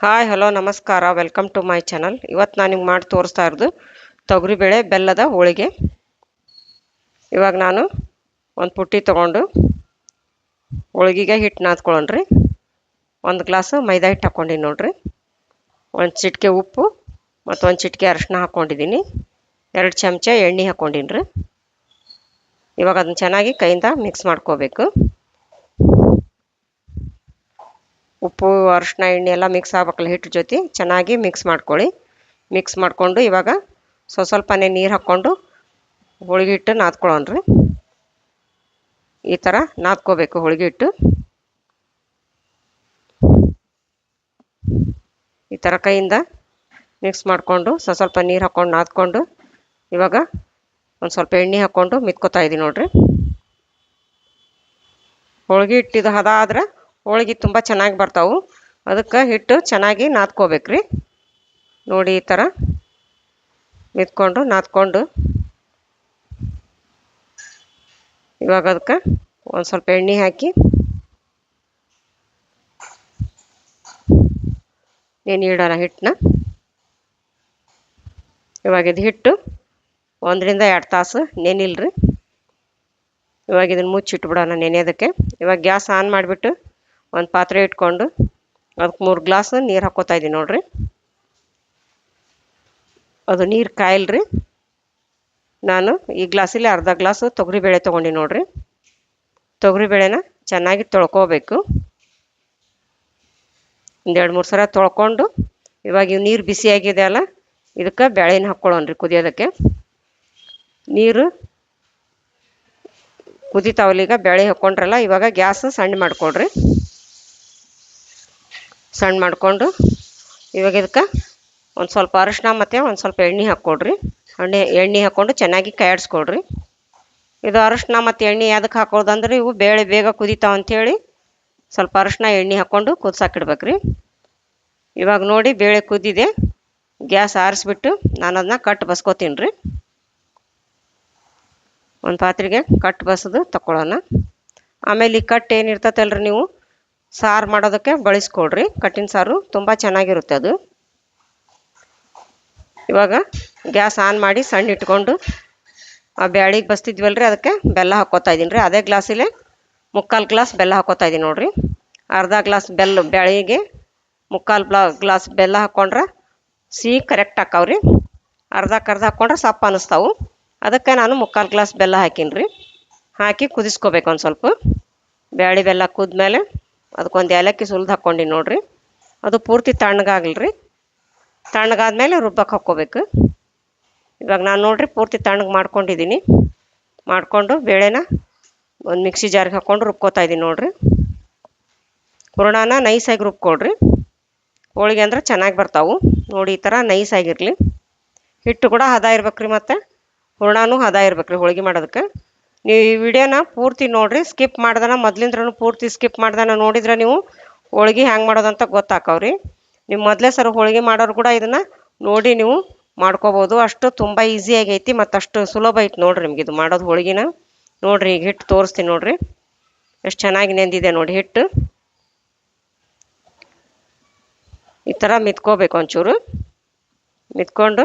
Hi hello ನಮಸ್ಕಾರ welcome to my channel. ಇವತ್ತು ನಾನು ನಿಮ್ಗೆ ಮಾಡಿ ತೋರಿಸ್ತಾ ಇರೋದು ತೊಗರಿಬೇಳೆ ಬೆಲ್ಲದ ಹೋಳಿಗೆ. ಇವಾಗ ನಾನು ಒಂದು ಪುಟ್ಟಿ ತೊಗೊಂಡು ಹೋಳಿಗೆಗೆ ಹಿಟ್ಟು ನಾದ್ಕೊಳ್ಳೋಣ್ರಿ. ಒಂದು ಗ್ಲಾಸು ಮೈದಾ ಹಿಟ್ಟು ಹಾಕ್ಕೊಂಡಿನಿ ನೋಡ್ರಿ. ಒಂದು ಚಿಟಿಕೆ ಉಪ್ಪು ಮತ್ತು ಒಂದು ಚಿಟಿಕೆ ಅರಿಶಿನ ಹಾಕ್ಕೊಂಡಿದ್ದೀನಿ. 2 ಚಮಚ ಎಣ್ಣೆ ಹಾಕ್ಕೊಂಡಿನಿ ರೀ. ಇವಾಗ ಅದನ್ನು ಚೆನ್ನಾಗಿ ಕೈಯಿಂದ ಮಿಕ್ಸ್ ಮಾಡ್ಕೋಬೇಕು. ಉಪ್ಪು ಅರಿಶಿನ ಎಣ್ಣೆ ಎಲ್ಲ ಮಿಕ್ಸ್ ಆಗ್ಬೇಕಲ್ಲ ಹಿಟ್ಟು ಜೊತೆ, ಚೆನ್ನಾಗಿ ಮಿಕ್ಸ್ ಮಾಡ್ಕೊಳ್ಳಿ. ಮಿಕ್ಸ್ ಮಾಡಿಕೊಂಡು ಇವಾಗ ಸ್ವಲ್ಪನೇ ನೀರು ಹಾಕ್ಕೊಂಡು ಹೋಳಿಗೆ ಹಿಟ್ಟು ನಾದ್ಕೊಳ್ಳೋಣ್ರಿ. ಈ ಥರ ನಾದ್ಕೋಬೇಕು ಹೋಳಿಗೆ ಹಿಟ್ಟು. ಈ ಥರ ಕೈಯಿಂದ ಮಿಕ್ಸ್ ಮಾಡಿಕೊಂಡು ಸ್ವಲ್ಪ ನೀರು ಹಾಕ್ಕೊಂಡು ನಾದ್ಕೊಂಡು ಇವಾಗ ಒಂದು ಸ್ವಲ್ಪ ಎಣ್ಣೆ ಹಾಕ್ಕೊಂಡು ಮಿತ್ಕೋತಾ ಇದ್ದೀನಿ ನೋಡ್ರಿ. ಹೋಳಿಗೆ ಹಿಟ್ಟಿದು ಹದ ಆದ್ರೆ ಹೋಳಿಗೆ ತುಂಬ ಚೆನ್ನಾಗಿ ಬರ್ತಾವೆ. ಅದಕ್ಕೆ ಹಿಟ್ಟು ಚೆನ್ನಾಗಿ ನಾದ್ಕೋಬೇಕ್ರಿ. ನೋಡಿ ಈ ಥರ ಮಿತ್ಕೊಂಡು ನಾದ್ಕೊಂಡು ಇವಾಗ ಅದಕ್ಕೆ ಒಂದು ಸ್ವಲ್ಪ ಎಣ್ಣೆ ಹಾಕಿ ನೆನೆಯಿಡೋಣ ಹಿಟ್ಟನ್ನ. ಇವಾಗ ಇದು ಹಿಟ್ಟು 1 ರಿಂದ 2 ತಾಸು ನೆನಿಲ್ರಿ. ಇವಾಗ ಇದನ್ನು ಮುಚ್ಚಿಟ್ಬಿಡೋಣ ನೆನೆಯೋದಕ್ಕೆ. ಇವಾಗ ಗ್ಯಾಸ್ ಆನ್ ಮಾಡಿಬಿಟ್ಟು ಒಂದು ಪಾತ್ರೆ ಇಟ್ಕೊಂಡು ಅದಕ್ಕೆ 3 ಗ್ಲಾಸ್ ನೀರು ಹಾಕ್ಕೋತಾ ಇದ್ದೀನಿ ನೋಡ್ರಿ. ಅದು ನೀರು ಕಾಯಿಲ್ರಿ. ನಾನು ಈ ಗ್ಲಾಸಲ್ಲಿ ಅರ್ಧ ಗ್ಲಾಸು ತೊಗರಿಬೇಳೆ ತೊಗೊಂಡು ನೋಡ್ರಿ. ತೊಗರಿಬೇಳೆನ ಚೆನ್ನಾಗಿ ತೊಳ್ಕೋಬೇಕು. 1-2-3 ಸಲ ತೊಳ್ಕೊಂಡು ಇವಾಗ ಇವು ನೀರು ಬಿಸಿಯಾಗಿದೆ ಅಲ್ಲ, ಇದಕ್ಕೆ ಬೇಳೆನ ಹಾಕ್ಕೊಳ್ಳೋಣ್ರಿ ಕುದಿಯೋದಕ್ಕೆ. ನೀರು ಕುದಿತಾವಲ್ಲೀಗ ಬೇಳೆ ಹಾಕ್ಕೊಂಡ್ರಲ್ಲ, ಇವಾಗ ಗ್ಯಾಸ್ ಸಣ್ಣ ಮಾಡ್ಕೊಳ್ರಿ. ಸಣ್ಣ ಮಾಡಿಕೊಂಡು ಇವಾಗ ಇದಕ್ಕೆ ಒಂದು ಸ್ವಲ್ಪ ಅರಿಶಿನ ಮತ್ತು ಒಂದು ಸ್ವಲ್ಪ ಎಣ್ಣೆ ಹಾಕ್ಕೊಡ್ರಿ. ಎಣ್ಣೆ ಹಾಕ್ಕೊಂಡು ಚೆನ್ನಾಗಿ ಕಾಯಿಡ್ಸ್ಕೊಡ್ರಿ. ಇದು ಅರಿಶಿನ ಮತ್ತು ಎಣ್ಣೆ ಅದಕ್ಕೆ ಹಾಕೋದಂದ್ರೆ ಇವು ಬೇಳೆ ಬೇಗ ಕುದಿತಾವ ಅಂಥೇಳಿ ಸ್ವಲ್ಪ ಅರಿಶಿನ ಎಣ್ಣೆ ಹಾಕ್ಕೊಂಡು ಕುದಿಸಾಕಿಡ್ಬೇಕ್ರಿ. ಇವಾಗ ನೋಡಿ ಬೇಳೆ ಕುದ್ದಿದೆ. ಗ್ಯಾಸ್ ಆರಿಸ್ಬಿಟ್ಟು ನಾನು ಅದನ್ನ ಕಟ್ ಬಸ್ಕೋತೀನಿ ರೀ. ಒಂದು ಪಾತ್ರೆಗೆ ಕಟ್ ಬಸದು ತಗೊಳ್ಳೋಣ. ಆಮೇಲೆ ಈ ಕಟ್ ಏನಿರ್ತೈತಲ್ರಿ, ನೀವು ಸಾರು ಮಾಡೋದಕ್ಕೆ ಬಳಸ್ಕೊಡ್ರಿ. ಕಟ್ಟಿನ ಸಾರು ತುಂಬ ಚೆನ್ನಾಗಿರುತ್ತೆ ಅದು. ಇವಾಗ ಗ್ಯಾಸ್ ಆನ್ ಮಾಡಿ ಸಣ್ಣ ಇಟ್ಕೊಂಡು ಆ ಬ್ಯಾಳಿಗೆ ಬಸ್ತಿದ್ವಲ್ರಿ, ಅದಕ್ಕೆ ಬೆಲ್ಲ ಹಾಕ್ಕೋತಾ ಇದ್ದೀನಿ ರೀ. ಅದೇ ಗ್ಲಾಸಲ್ಲೇ 3/4 ಗ್ಲಾಸ್ ಬೆಲ್ಲ ಹಾಕ್ಕೋತಾ ಇದ್ದೀನಿ ನೋಡ್ರಿ. ಅರ್ಧ ಗ್ಲಾಸ್ ಬೆಲ್ಲ ಬ್ಯಾಳಿಗೆ 3/4 ಗ್ಲಾಸ್ ಬೆಲ್ಲ ಹಾಕ್ಕೊಂಡ್ರೆ ಸಿಹಿ ಕರೆಕ್ಟ್ ಹಾಕಾವ್ರಿ. ಅರ್ಧಕ್ಕರ್ಧ ಹಾಕ್ಕೊಂಡ್ರೆ ಸಪ್ಪು ಅನ್ನಿಸ್ತಾವೆ. ಅದಕ್ಕೆ ನಾನು 3/4 ಗ್ಲಾಸ್ ಬೆಲ್ಲ ಹಾಕೀನಿ ರೀ. ಹಾಕಿ ಕುದಿಸ್ಕೋಬೇಕು ಒಂದು ಸ್ವಲ್ಪ. ಬ್ಯಾಳಿ ಬೆಲ್ಲ ಕುದ್ಮೇಲೆ ಅದಕ್ಕೊಂದು ಏಲಕ್ಕಿ ಸುಲಿದು ಹಾಕ್ಕೊಂಡಿನಿ ನೋಡ್ರಿ. ಅದು ಪೂರ್ತಿ ತಣ್ಣಗಾಗಲ್ರಿ. ತಣ್ಣಗಾದ್ಮೇಲೆ ರುಬ್ಬಕ್ಕೆ ಹಾಕ್ಕೋಬೇಕು. ಇವಾಗ ನಾನು ನೋಡ್ರಿ ಪೂರ್ತಿ ತಣ್ಣಗೆ ಮಾಡ್ಕೊಂಡಿದ್ದೀನಿ. ಮಾಡಿಕೊಂಡು ಬೇಳೆನ ಒಂದು ಮಿಕ್ಸಿ ಜಾರಿಗೆ ಹಾಕ್ಕೊಂಡು ರುಬ್ಕೋತಾ ಇದ್ದೀನಿ ನೋಡ್ರಿ. ಹೂರಣನ ನೈಸಾಗಿ ರುಬ್ಕೊಳ್ರಿ. ಹೋಳಿಗೆ ಅಂದ್ರೆ ಚೆನ್ನಾಗಿ ಬರ್ತಾವೆ ನೋಡಿ. ಈ ಥರ ನೈಸಾಗಿರಲಿ. ಹಿಟ್ಟು ಕೂಡ ಹದ ಇರ್ಬೇಕ್ರಿ, ಮತ್ತು ಹೂರಣನೂ ಹದ ಇರ್ಬೇಕ್ರಿ ಹೋಳಿಗೆ ಮಾಡೋದಕ್ಕೆ. ನೀವು ಈ ವಿಡಿಯೋನ ಪೂರ್ತಿ ನೋಡಿರಿ. ಸ್ಕಿಪ್ ಮಾಡ್ದನ ಮೊದಲಿಂದ್ರೂ ಪೂರ್ತಿ ಸ್ಕಿಪ್ ಮಾಡ್ದನ ನೋಡಿದ್ರೆ ನೀವು ಹೋಳಿಗೆ ಹ್ಯಾಂಗೆ ಮಾಡೋದಂತ ಗೊತ್ತಾಕವ್ರಿ. ನೀವು ಮೊದಲೇ ಸರ್ ಹೋಳಿಗೆ ಮಾಡೋರು ಕೂಡ ಇದನ್ನು ನೋಡಿ ನೀವು ಮಾಡ್ಕೋಬೋದು. ಅಷ್ಟು ತುಂಬ ಈಸಿಯಾಗಿ ಐತಿ ಮತ್ತು ಅಷ್ಟು ಸುಲಭ ಐತಿ ನೋಡಿರಿ ನಿಮ್ಗೆ ಇದು ಮಾಡೋದು ಹೋಳಿಗೆನ. ನೋಡಿರಿ ಈಗ ಹಿಟ್ಟು ತೋರಿಸ್ತೀನಿ ನೋಡಿರಿ, ಎಷ್ಟು ಚೆನ್ನಾಗಿ ನೆಂದಿದೆ ನೋಡಿ ಹಿಟ್ಟು. ಈ ಥರ ಮಿತ್ಕೋಬೇಕು ಒಂಚೂರು. ಮಿತ್ಕೊಂಡು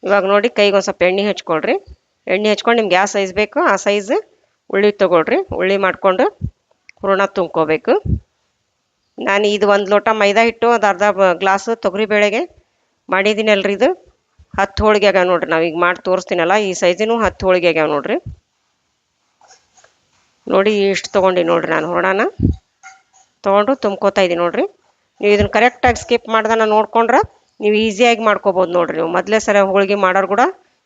ಇವಾಗ ನೋಡಿ ಕೈಗೆ ಒಂದು ಸ್ವಲ್ಪ ಎಣ್ಣೆ ಹಚ್ಕೊಳ್ರಿ. ಎಣ್ಣೆ ಹಚ್ಕೊಂಡು ನಿಮ್ಗೆ ಯಾವ ಸೈಜ್ ಬೇಕು ಆ ಸೈಜ್ ಉಳ್ಳಿ ತೊಗೊಳ್ರಿ. ಉಳ್ಳಿ ಮಾಡಿಕೊಂಡು ಹೂರಣ ತುಂಬ್ಕೋಬೇಕು. ನಾನು ಇದು 1 ಲೋಟ ಮೈದಾ ಹಿಟ್ಟು ಅದು ಅರ್ಧ ಗ್ಲಾಸು ತೊಗರಿಬೇಳೆಗೆ ಮಾಡಿದ್ದೀನಿ ಅಲ್ರಿ. ಇದು 10 ಹೋಳಿಗೆ ಆಗ್ಯಾವ ನೋಡ್ರಿ. ನಾವು ಈಗ ಮಾಡಿ ತೋರಿಸ್ತೀನಲ್ಲ ಈ ಸೈಜಿನೂ 10 ಹೋಳಿಗೆ ಆಗ್ಯಾವ ನೋಡ್ರಿ. ನೋಡಿ ಇಷ್ಟು ತೊಗೊಂಡು ನೋಡ್ರಿ ನಾನು ಹೂರಣನ ತೊಗೊಂಡು ತುಂಬ್ಕೋತಾ ಇದ್ದೀನಿ ನೋಡ್ರಿ. ನೀವು ಇದನ್ನು ಕರೆಕ್ಟಾಗಿ ಸ್ಕಿಪ್ ಮಾಡ್ದನ ನೋಡ್ಕೊಂಡ್ರೆ ನೀವು ಈಸಿಯಾಗಿ ಮಾಡ್ಕೋಬೋದು ನೋಡ್ರಿ. ನೀವು ಮೊದಲೇ ಸರಿ ಹೋಳಿಗೆ ಮಾಡೋರು ಕೂಡ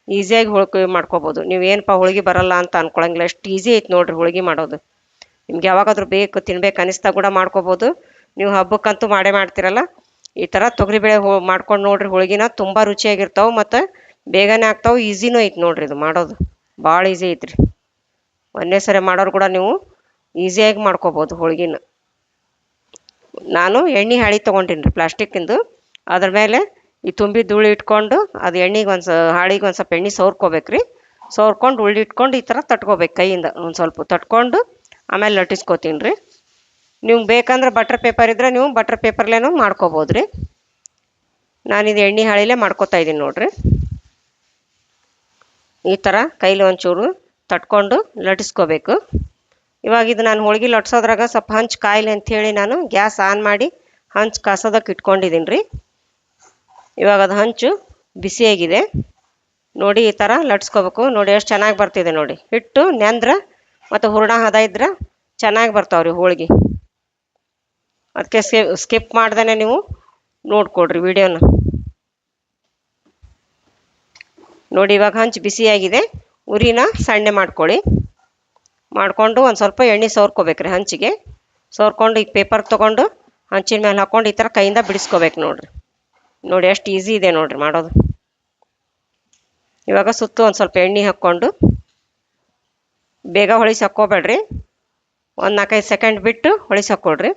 ಈಸಿಯಾಗಿ ಹೋಳಿಗೆ ಮಾಡ್ಕೋಬೋದು. ನೀವು ಏನಪ್ಪ ಹೋಳಿಗೆ ಬರಲ್ಲ ಅಂತ ಅನ್ಕೊಳಂಗಿಲ್ಲ. ಎಷ್ಟು ಈಸಿ ಐತೆ ನೋಡ್ರಿ ಹೋಳಿಗೆ ಮಾಡೋದು. ನಿಮ್ಗೆ ಯಾವಾಗಾದ್ರೂ ಬೇಕು ತಿನ್ಬೇಕು ಅನಿಸ್ತಾ ಕೂಡ ಮಾಡ್ಕೋಬೋದು. ನೀವು ಹಬ್ಬಕ್ಕಂತೂ ಮಾಡೇ ಮಾಡ್ತಿರಲ್ಲ, ಈ ಥರ ತೊಗರಿಬೇಳೆ ಮಾಡ್ಕೊಂಡು ನೋಡ್ರಿ. ಹೋಳಿಗೆನ ತುಂಬ ರುಚಿಯಾಗಿರ್ತಾವೆ ಮತ್ತು ಬೇಗನೆ ಆಗ್ತಾವೆ. ಈಸಿನೂ ಐತೆ ನೋಡ್ರಿ ಇದು ಮಾಡೋದು. ಭಾಳ ಈಸಿ ಐತ್ರಿ. ಒಂದೇ ಸರಿ ಮಾಡೋರು ಕೂಡ ನೀವು ಈಸಿಯಾಗಿ ಮಾಡ್ಕೋಬೋದು ಹೋಳಿಗೆನ. ನಾನು ಎಣ್ಣೆ ಹಾಳಿ ತೊಗೊಂಡಿನಿ ರೀ ಪ್ಲಾಸ್ಟಿಕ್ಕಿಂದು. ಅದ್ರ ಮೇಲೆ ಈ ತುಂಬಿ ಧೂಳು ಇಟ್ಕೊಂಡು ಅದು ಎಣ್ಣೆಗೆ ಹಾಳಿಗೆ ಒಂದು ಸ್ವಲ್ಪ ಎಣ್ಣೆ ಸವರ್ಕೋಬೇಕ್ರಿ. ಸವರ್ಕೊಂಡು ಉಳ್ಳಿ ಇಟ್ಕೊಂಡು ಈ ಥರ ತಟ್ಕೋಬೇಕು ಕೈಯಿಂದ. ಒಂದು ಸ್ವಲ್ಪ ತಟ್ಕೊಂಡು ಆಮೇಲೆ ಲಟ್ಟಿಸ್ಕೋತೀನಿ ರೀ. ನೀವು ಬೇಕಂದ್ರೆ ಬಟರ್ ಪೇಪರ್ ಇದ್ದರೆ ನೀವು ಬಟರ್ ಪೇಪರ್ಲೇನೂ ಮಾಡ್ಕೋಬೋದು ರೀ. ನಾನಿದು ಎಣ್ಣೆ ಹಾಳಿಲೇ ಮಾಡ್ಕೋತಾ ಇದ್ದೀನಿ ನೋಡಿರಿ. ಈ ಥರ ಕೈಲಿ ಒಂಚೂರು ತಟ್ಕೊಂಡು ಲಟ್ಟಿಸ್ಕೋಬೇಕು. ಇವಾಗ ಇದು ನಾನು ಹೋಳ್ಗೆ ಲಟ್ಸೋದ್ರಾಗ ಸ್ವಲ್ಪ ಹಂಚು ಕಾಯಿಲೆ ಅಂಥೇಳಿ ನಾನು ಗ್ಯಾಸ್ ಆನ್ ಮಾಡಿ ಹಂಚು ಕಾಸೋದಕ್ಕೆ ಇಟ್ಕೊಂಡಿದ್ದೀನಿ ರೀ. ಇವಾಗ ಅದು ಹಂಚು ಬಿಸಿಯಾಗಿದೆ ನೋಡಿ. ಈ ಥರ ಲಟ್ಸ್ಕೋಬೇಕು ನೋಡಿ. ಎಷ್ಟು ಚೆನ್ನಾಗಿ ಬರ್ತಿದೆ ನೋಡಿ. ಹಿಟ್ಟು ನೆಂದ್ರೆ ಮತ್ತು ಹೂರಣ ಹದ ಇದ್ರೆ ಚೆನ್ನಾಗಿ ಬರ್ತಾವ್ರಿ ಹೋಳ್ಗೆ. ಅದಕ್ಕೆ ಸ್ಕಿಪ್ ಮಾಡ್ದೇ ನೀವು ನೋಡ್ಕೊಡ್ರಿ ವಿಡಿಯೋನ ನೋಡಿ. ಇವಾಗ ಹಂಚು ಬಿಸಿಯಾಗಿದೆ. ಉರಿನ ಸಣ್ಣ ಮಾಡಿಕೊಂಡು ಒಂದು ಸ್ವಲ್ಪ ಎಣ್ಣೆ ಸವರ್ಕೋಬೇಕ್ರಿ. ಹಂಚಿಗೆ ಸವರ್ಕೊಂಡು ಈಗ ಪೇಪರ್ ತೊಗೊಂಡು ಹಂಚಿನ ಮೇಲೆ ಹಾಕ್ಕೊಂಡು ಈ ಥರ ಕೈಯಿಂದ ಬಿಡಿಸ್ಕೋಬೇಕು ನೋಡಿರಿ. ನೋಡಿ ಎಷ್ಟು ಈಸಿ ಇದೆ ನೋಡಿರಿ ಮಾಡೋದು. ಇವಾಗ ಸುತ್ತು ಒಂದು ಸ್ವಲ್ಪ ಎಣ್ಣೆ ಹಾಕ್ಕೊಂಡು ಬೇಗ ಹೊಳಿಸಿ ಹಾಕ್ಕೋಬೇಡ್ರಿ. ಒಂದು 4-5 ಸೆಕೆಂಡ್ ಬಿಟ್ಟು ಹೊಳಿಸಿ ಹಾಕ್ಕೊಳ್ರಿ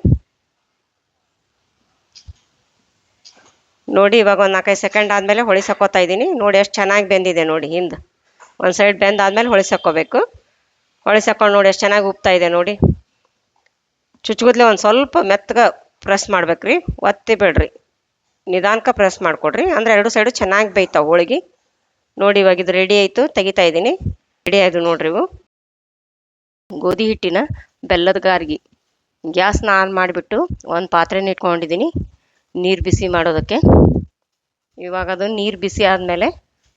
ನೋಡಿ. ಇವಾಗ ಒಂದು 4-5 ಸೆಕೆಂಡ್ ಆದಮೇಲೆ ಹೊಳಿಸಿ ಹಾಕ್ಕೋತಾ ಇದ್ದೀನಿ ನೋಡಿ. ಎಷ್ಟು ಚೆನ್ನಾಗಿ ಬೆಂದಿದೆ ನೋಡಿ. ಹಿಂದೆ ಒಂದು ಸೈಡ್ ಬೆಂದಾದ್ಮೇಲೆ ಹೊಳಿಸಿ ಹಾಕ್ಕೋಬೇಕು. ಹೊಳಿಸಿ ಹಾಕ್ಕೊಂಡು ನೋಡಿ ಎಷ್ಟು ಚೆನ್ನಾಗಿ ಉಪ್ತಾ ಇದೆ ನೋಡಿ. ಚುಚ್ಚುಗುದ್ಲೆ ಒಂದು ಸ್ವಲ್ಪ ಮೆತ್ತಗೆ ಪ್ರೆಸ್ ಮಾಡ್ಬೇಕ್ರಿ. ಒತ್ತಿ ಬಿಡ್ರಿ, ನಿಧಾನಕ್ಕೆ ಪ್ರೆಸ್ ಮಾಡಿಕೊಡ್ರಿ. ಅಂದರೆ ಎರಡು ಸೈಡು ಚೆನ್ನಾಗಿ ಬೇಯ್ತಾವೆ ಹೋಳಿಗೆ ನೋಡಿ. ಇವಾಗ ಇದು ರೆಡಿ ಆಯಿತು, ತೆಗಿತಾ ಇದ್ದೀನಿ. ರೆಡಿ ಆಯಿತು ನೋಡ್ರಿ. ಇವು ಗೋಧಿ ಹಿಟ್ಟಿನ ಬೆಲ್ಲದ ಗಾರ್ಗಿ. ಗ್ಯಾಸ್ನ ಆನ್ ಮಾಡಿಬಿಟ್ಟು ಒಂದು ಪಾತ್ರೆನ ಇಟ್ಕೊಂಡಿದ್ದೀನಿ ನೀರು ಬಿಸಿ ಮಾಡೋದಕ್ಕೆ. ಇವಾಗ ಅದು ನೀರು ಬಿಸಿ ಆದಮೇಲೆ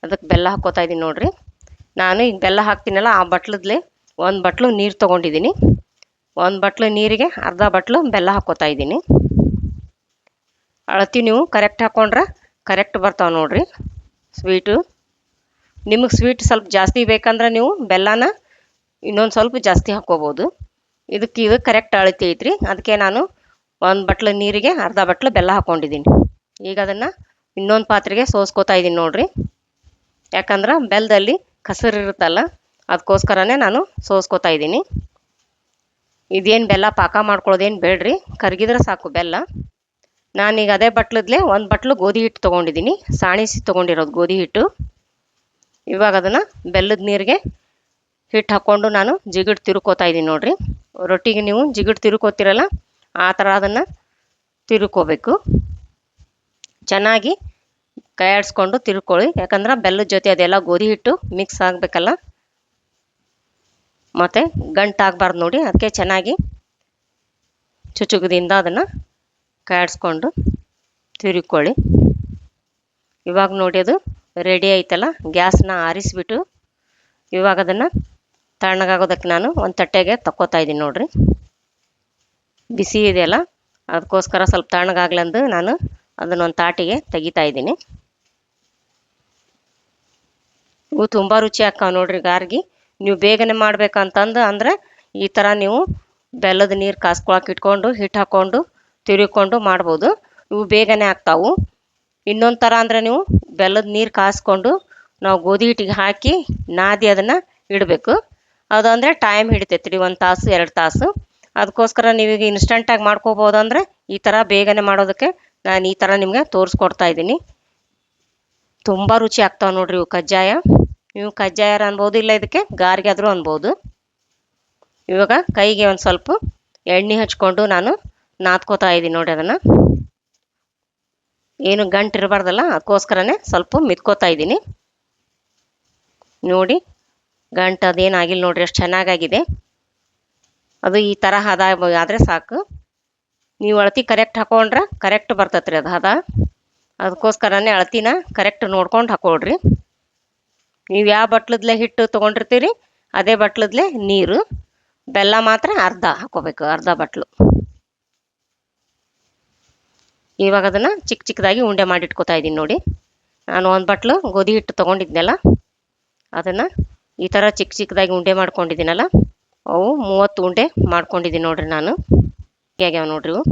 ಅದಕ್ಕೆ ಬೆಲ್ಲ ಹಾಕ್ಕೋತಾ ಇದ್ದೀನಿ ನೋಡಿರಿ. ನಾನು ಈಗ ಬೆಲ್ಲ ಹಾಕ್ತೀನಲ್ಲ ಆ ಬಟ್ಲದ್ಲೆ ಒಂದು ಬಟ್ಲು ನೀರು ತೊಗೊಂಡಿದ್ದೀನಿ. ಒಂದು ಬಟ್ಲು ನೀರಿಗೆ ಅರ್ಧ ಬಟ್ಲು ಬೆಲ್ಲ ಹಾಕ್ಕೋತಾ ಇದ್ದೀನಿ. ಅಳತಿ ನೀವು ಕರೆಕ್ಟ್ ಹಾಕ್ಕೊಂಡ್ರೆ ಕರೆಕ್ಟ್ ಬರ್ತಾವೆ ನೋಡಿರಿ ಸ್ವೀಟು. ನಿಮಗೆ ಸ್ವೀಟ್ ಸ್ವಲ್ಪ ಜಾಸ್ತಿ ಬೇಕಂದ್ರೆ ನೀವು ಬೆಲ್ಲನ ಇನ್ನೊಂದು ಸ್ವಲ್ಪ ಜಾಸ್ತಿ ಹಾಕ್ಕೋಬೋದು. ಇದು ಕರೆಕ್ಟ್ ಅಳತಿ ಐತ್ರಿ. ಅದಕ್ಕೆ ನಾನು ಒಂದು ಬಟ್ಲು ನೀರಿಗೆ ಅರ್ಧ ಬಟ್ಲು ಬೆಲ್ಲ ಹಾಕ್ಕೊಂಡಿದ್ದೀನಿ. ಈಗ ಅದನ್ನು ಇನ್ನೊಂದು ಪಾತ್ರೆಗೆ ಸೋಸ್ಕೋತಾ ಇದ್ದೀನಿ ನೋಡಿರಿ. ಯಾಕಂದ್ರೆ ಬೆಲ್ಲದಲ್ಲಿ ಕಸರು ಇರುತ್ತಲ್ಲ, ಅದಕ್ಕೋಸ್ಕರನೇ ನಾನು ಸೋಸ್ಕೋತಾ ಇದ್ದೀನಿ. ಇದೇನು ಬೆಲ್ಲ ಪಾಕ ಮಾಡ್ಕೊಳ್ಳೋದೇನು ಬೇಡ್ರಿ, ಕರಗಿದ್ರೆ ಸಾಕು ಬೆಲ್ಲ. ನಾನೀಗ ಅದೇ ಬಟ್ಲದ್ಲೆ ಒಂದು ಬಟ್ಲು ಗೋಧಿ ಹಿಟ್ಟು ತೊಗೊಂಡಿದ್ದೀನಿ, ಸಾಣಿಸಿ ತೊಗೊಂಡಿರೋದು ಗೋಧಿ ಹಿಟ್ಟು. ಇವಾಗ ಅದನ್ನು ಬೆಲ್ಲದ ನೀರಿಗೆ ಹಿಟ್ಟು ಹಾಕ್ಕೊಂಡು ನಾನು ಜಿಗಿಡು ತಿರುಕೋತಾ ಇದ್ದೀನಿ ನೋಡಿರಿ. ರೊಟ್ಟಿಗೆ ನೀವು ಜಿಗಿಡು ತಿರುಕೋತಿರಲ್ಲ ಆ ಥರ ಅದನ್ನು ತಿರುಕೋಬೇಕು. ಚೆನ್ನಾಗಿ ಕೈ ಆಡಿಸ್ಕೊಂಡು ತಿರ್ಕೊಳ್ಳಿ. ಯಾಕಂದ್ರೆ ಬೆಲ್ಲದ ಜೊತೆ ಅದೆಲ್ಲ ಗೋಧಿ ಹಿಟ್ಟು ಮಿಕ್ಸ್ ಆಗಬೇಕಲ್ಲ, ಮತ್ತು ಗಂಟಾಗಬಾರ್ದು ನೋಡಿ. ಅದಕ್ಕೆ ಚೆನ್ನಾಗಿ ಚುಚುಗದಿಂದ ಅದನ್ನು ಕೈ ಆಡಿಸ್ಕೊಂಡು ತಿರುಕೊಳ್ಳಿ. ಇವಾಗ ನೋಡಿ ಅದು ರೆಡಿ ಆಯ್ತಲ್ಲ. ಗ್ಯಾಸ್ನ ಆರಿಸಿಬಿಟ್ಟು ಇವಾಗ ಅದನ್ನು ತಣ್ಣಗಾಗೋದಕ್ಕೆ ನಾನು ಒಂದು ತಟ್ಟೆಗೆ ತಕ್ಕೋತಾ ಇದ್ದೀನಿ ನೋಡಿರಿ. ಬಿಸಿ ಇದೆಯಲ್ಲ ಅದಕ್ಕೋಸ್ಕರ ಸ್ವಲ್ಪ ತಣ್ಣಗಾಗ್ಲಂದು ನಾನು ಅದನ್ನೊಂದು ತಾಟಿಗೆ ತೆಗಿತಾ ಇದ್ದೀನಿ. ಇವು ತುಂಬ ರುಚಿ ಹಾಕ್ಕಾವ ನೋಡಿರಿ ಗಾರ್ಗಿ. ನೀವು ಬೇಗನೆ ಮಾಡ್ಬೇಕಂತಂದು ಅಂದರೆ ಈ ಥರ ನೀವು ಬೆಲ್ಲದ ನೀರು ಕಾಸ್ಕೊಳಕ್ಕೆ ಇಟ್ಕೊಂಡು ಹಿಟ್ಟು ಹಾಕ್ಕೊಂಡು ತಿರುಗಿಕೊಂಡು ಮಾಡ್ಬೋದು. ಇವು ಬೇಗನೆ ಆಗ್ತಾವು. ಇನ್ನೊಂದು ಥರ ಅಂದರೆ ನೀವು ಬೆಲ್ಲದ ನೀರು ಕಾಸ್ಕೊಂಡು ನಾವು ಗೋಧಿ ಹಿಟ್ಟಿಗೆ ಹಾಕಿ ನಾದಿ ಅದನ್ನು ಇಡಬೇಕು. ಅದು ಅಂದರೆ ಟೈಮ್ ಹಿಡಿತೈತೆ ರೀ, 1 ತಾಸು 2 ತಾಸು. ಅದಕ್ಕೋಸ್ಕರ ನೀವೀಗ ಇನ್ಸ್ಟಂಟಾಗಿ ಮಾಡ್ಕೋಬೋದು. ಅಂದರೆ ಈ ಥರ ಬೇಗನೆ ಮಾಡೋದಕ್ಕೆ ನಾನು ಈ ಥರ ನಿಮಗೆ ತೋರಿಸ್ಕೊಡ್ತಾ ಇದ್ದೀನಿ. ತುಂಬ ರುಚಿ ಆಗ್ತಾವೆ ನೋಡಿರಿ ಇವು ಕಜ್ಜಾಯ. ನೀವು ಕಜ್ಜಾಯರ ಅನ್ಬೋದು, ಇಲ್ಲ ಇದಕ್ಕೆ ಗಾರ್ಗೆ ಆದರೂ ಅನ್ಬೋದು. ಇವಾಗ ಕೈಗೆ ಒಂದು ಸ್ವಲ್ಪ ಎಣ್ಣೆ ಹಚ್ಕೊಂಡು ನಾನು ನಾದ್ಕೋತಾ ಇದ್ದೀನಿ ನೋಡಿ. ಅದನ್ನು ಏನು ಗಂಟು ಇರಬಾರ್ದಲ್ಲ, ಅದಕ್ಕೋಸ್ಕರನೇ ಸ್ವಲ್ಪ ಮಿತ್ಕೋತಾ ಇದ್ದೀನಿ ನೋಡಿ. ಗಂಟು ಅದೇನಾಗಿಲ್ಲ ನೋಡಿರಿ, ಎಷ್ಟು ಚೆನ್ನಾಗಾಗಿದೆ. ಅದು ಈ ಥರ ಹದ ಆದರೆ ಸಾಕು. ನೀವು ಅಳತಿ ಕರೆಕ್ಟ್ ಹಾಕೊಂಡ್ರೆ ಕರೆಕ್ಟ್ ಬರ್ತೈತೆ ರೀ ಅದು ಹದ. ಅದಕ್ಕೋಸ್ಕರನೇ ಅಳತಿನ ಕರೆಕ್ಟ್ ನೋಡ್ಕೊಂಡು ಹಾಕೊಳ್ರಿ. ನೀವು ಯಾವ ಬಟ್ಲದ್ಲೆ ಹಿಟ್ಟು ತೊಗೊಂಡಿರ್ತೀರಿ ಅದೇ ಬಟ್ಲದ್ಲೆ ನೀರು, ಬೆಲ್ಲ ಮಾತ್ರ ಅರ್ಧ ಹಾಕೋಬೇಕು, ಅರ್ಧ ಬಟ್ಲು. ಇವಾಗ ಅದನ್ನು ಚಿಕ್ಕ ಚಿಕ್ಕದಾಗಿ ಉಂಡೆ ಮಾಡಿಟ್ಕೋತಾ ಇದ್ದೀನಿ ನೋಡಿ. ನಾನು ಒಂದು ಬಟ್ಲು ಗೋಧಿ ಹಿಟ್ಟು ತೊಗೊಂಡಿದ್ನಲ್ಲ ಅದನ್ನು ಈ ಥರ ಚಿಕ್ಕ ಚಿಕ್ಕದಾಗಿ ಉಂಡೆ ಮಾಡ್ಕೊಂಡಿದ್ದೀನಲ್ಲ, ಅವು 30 ಉಂಡೆ ಮಾಡ್ಕೊಂಡಿದ್ದೀನಿ ನೋಡಿರಿ ನಾನು. ಆಗ್ಯಾವ ನೋಡ್ರಿ ಇವು.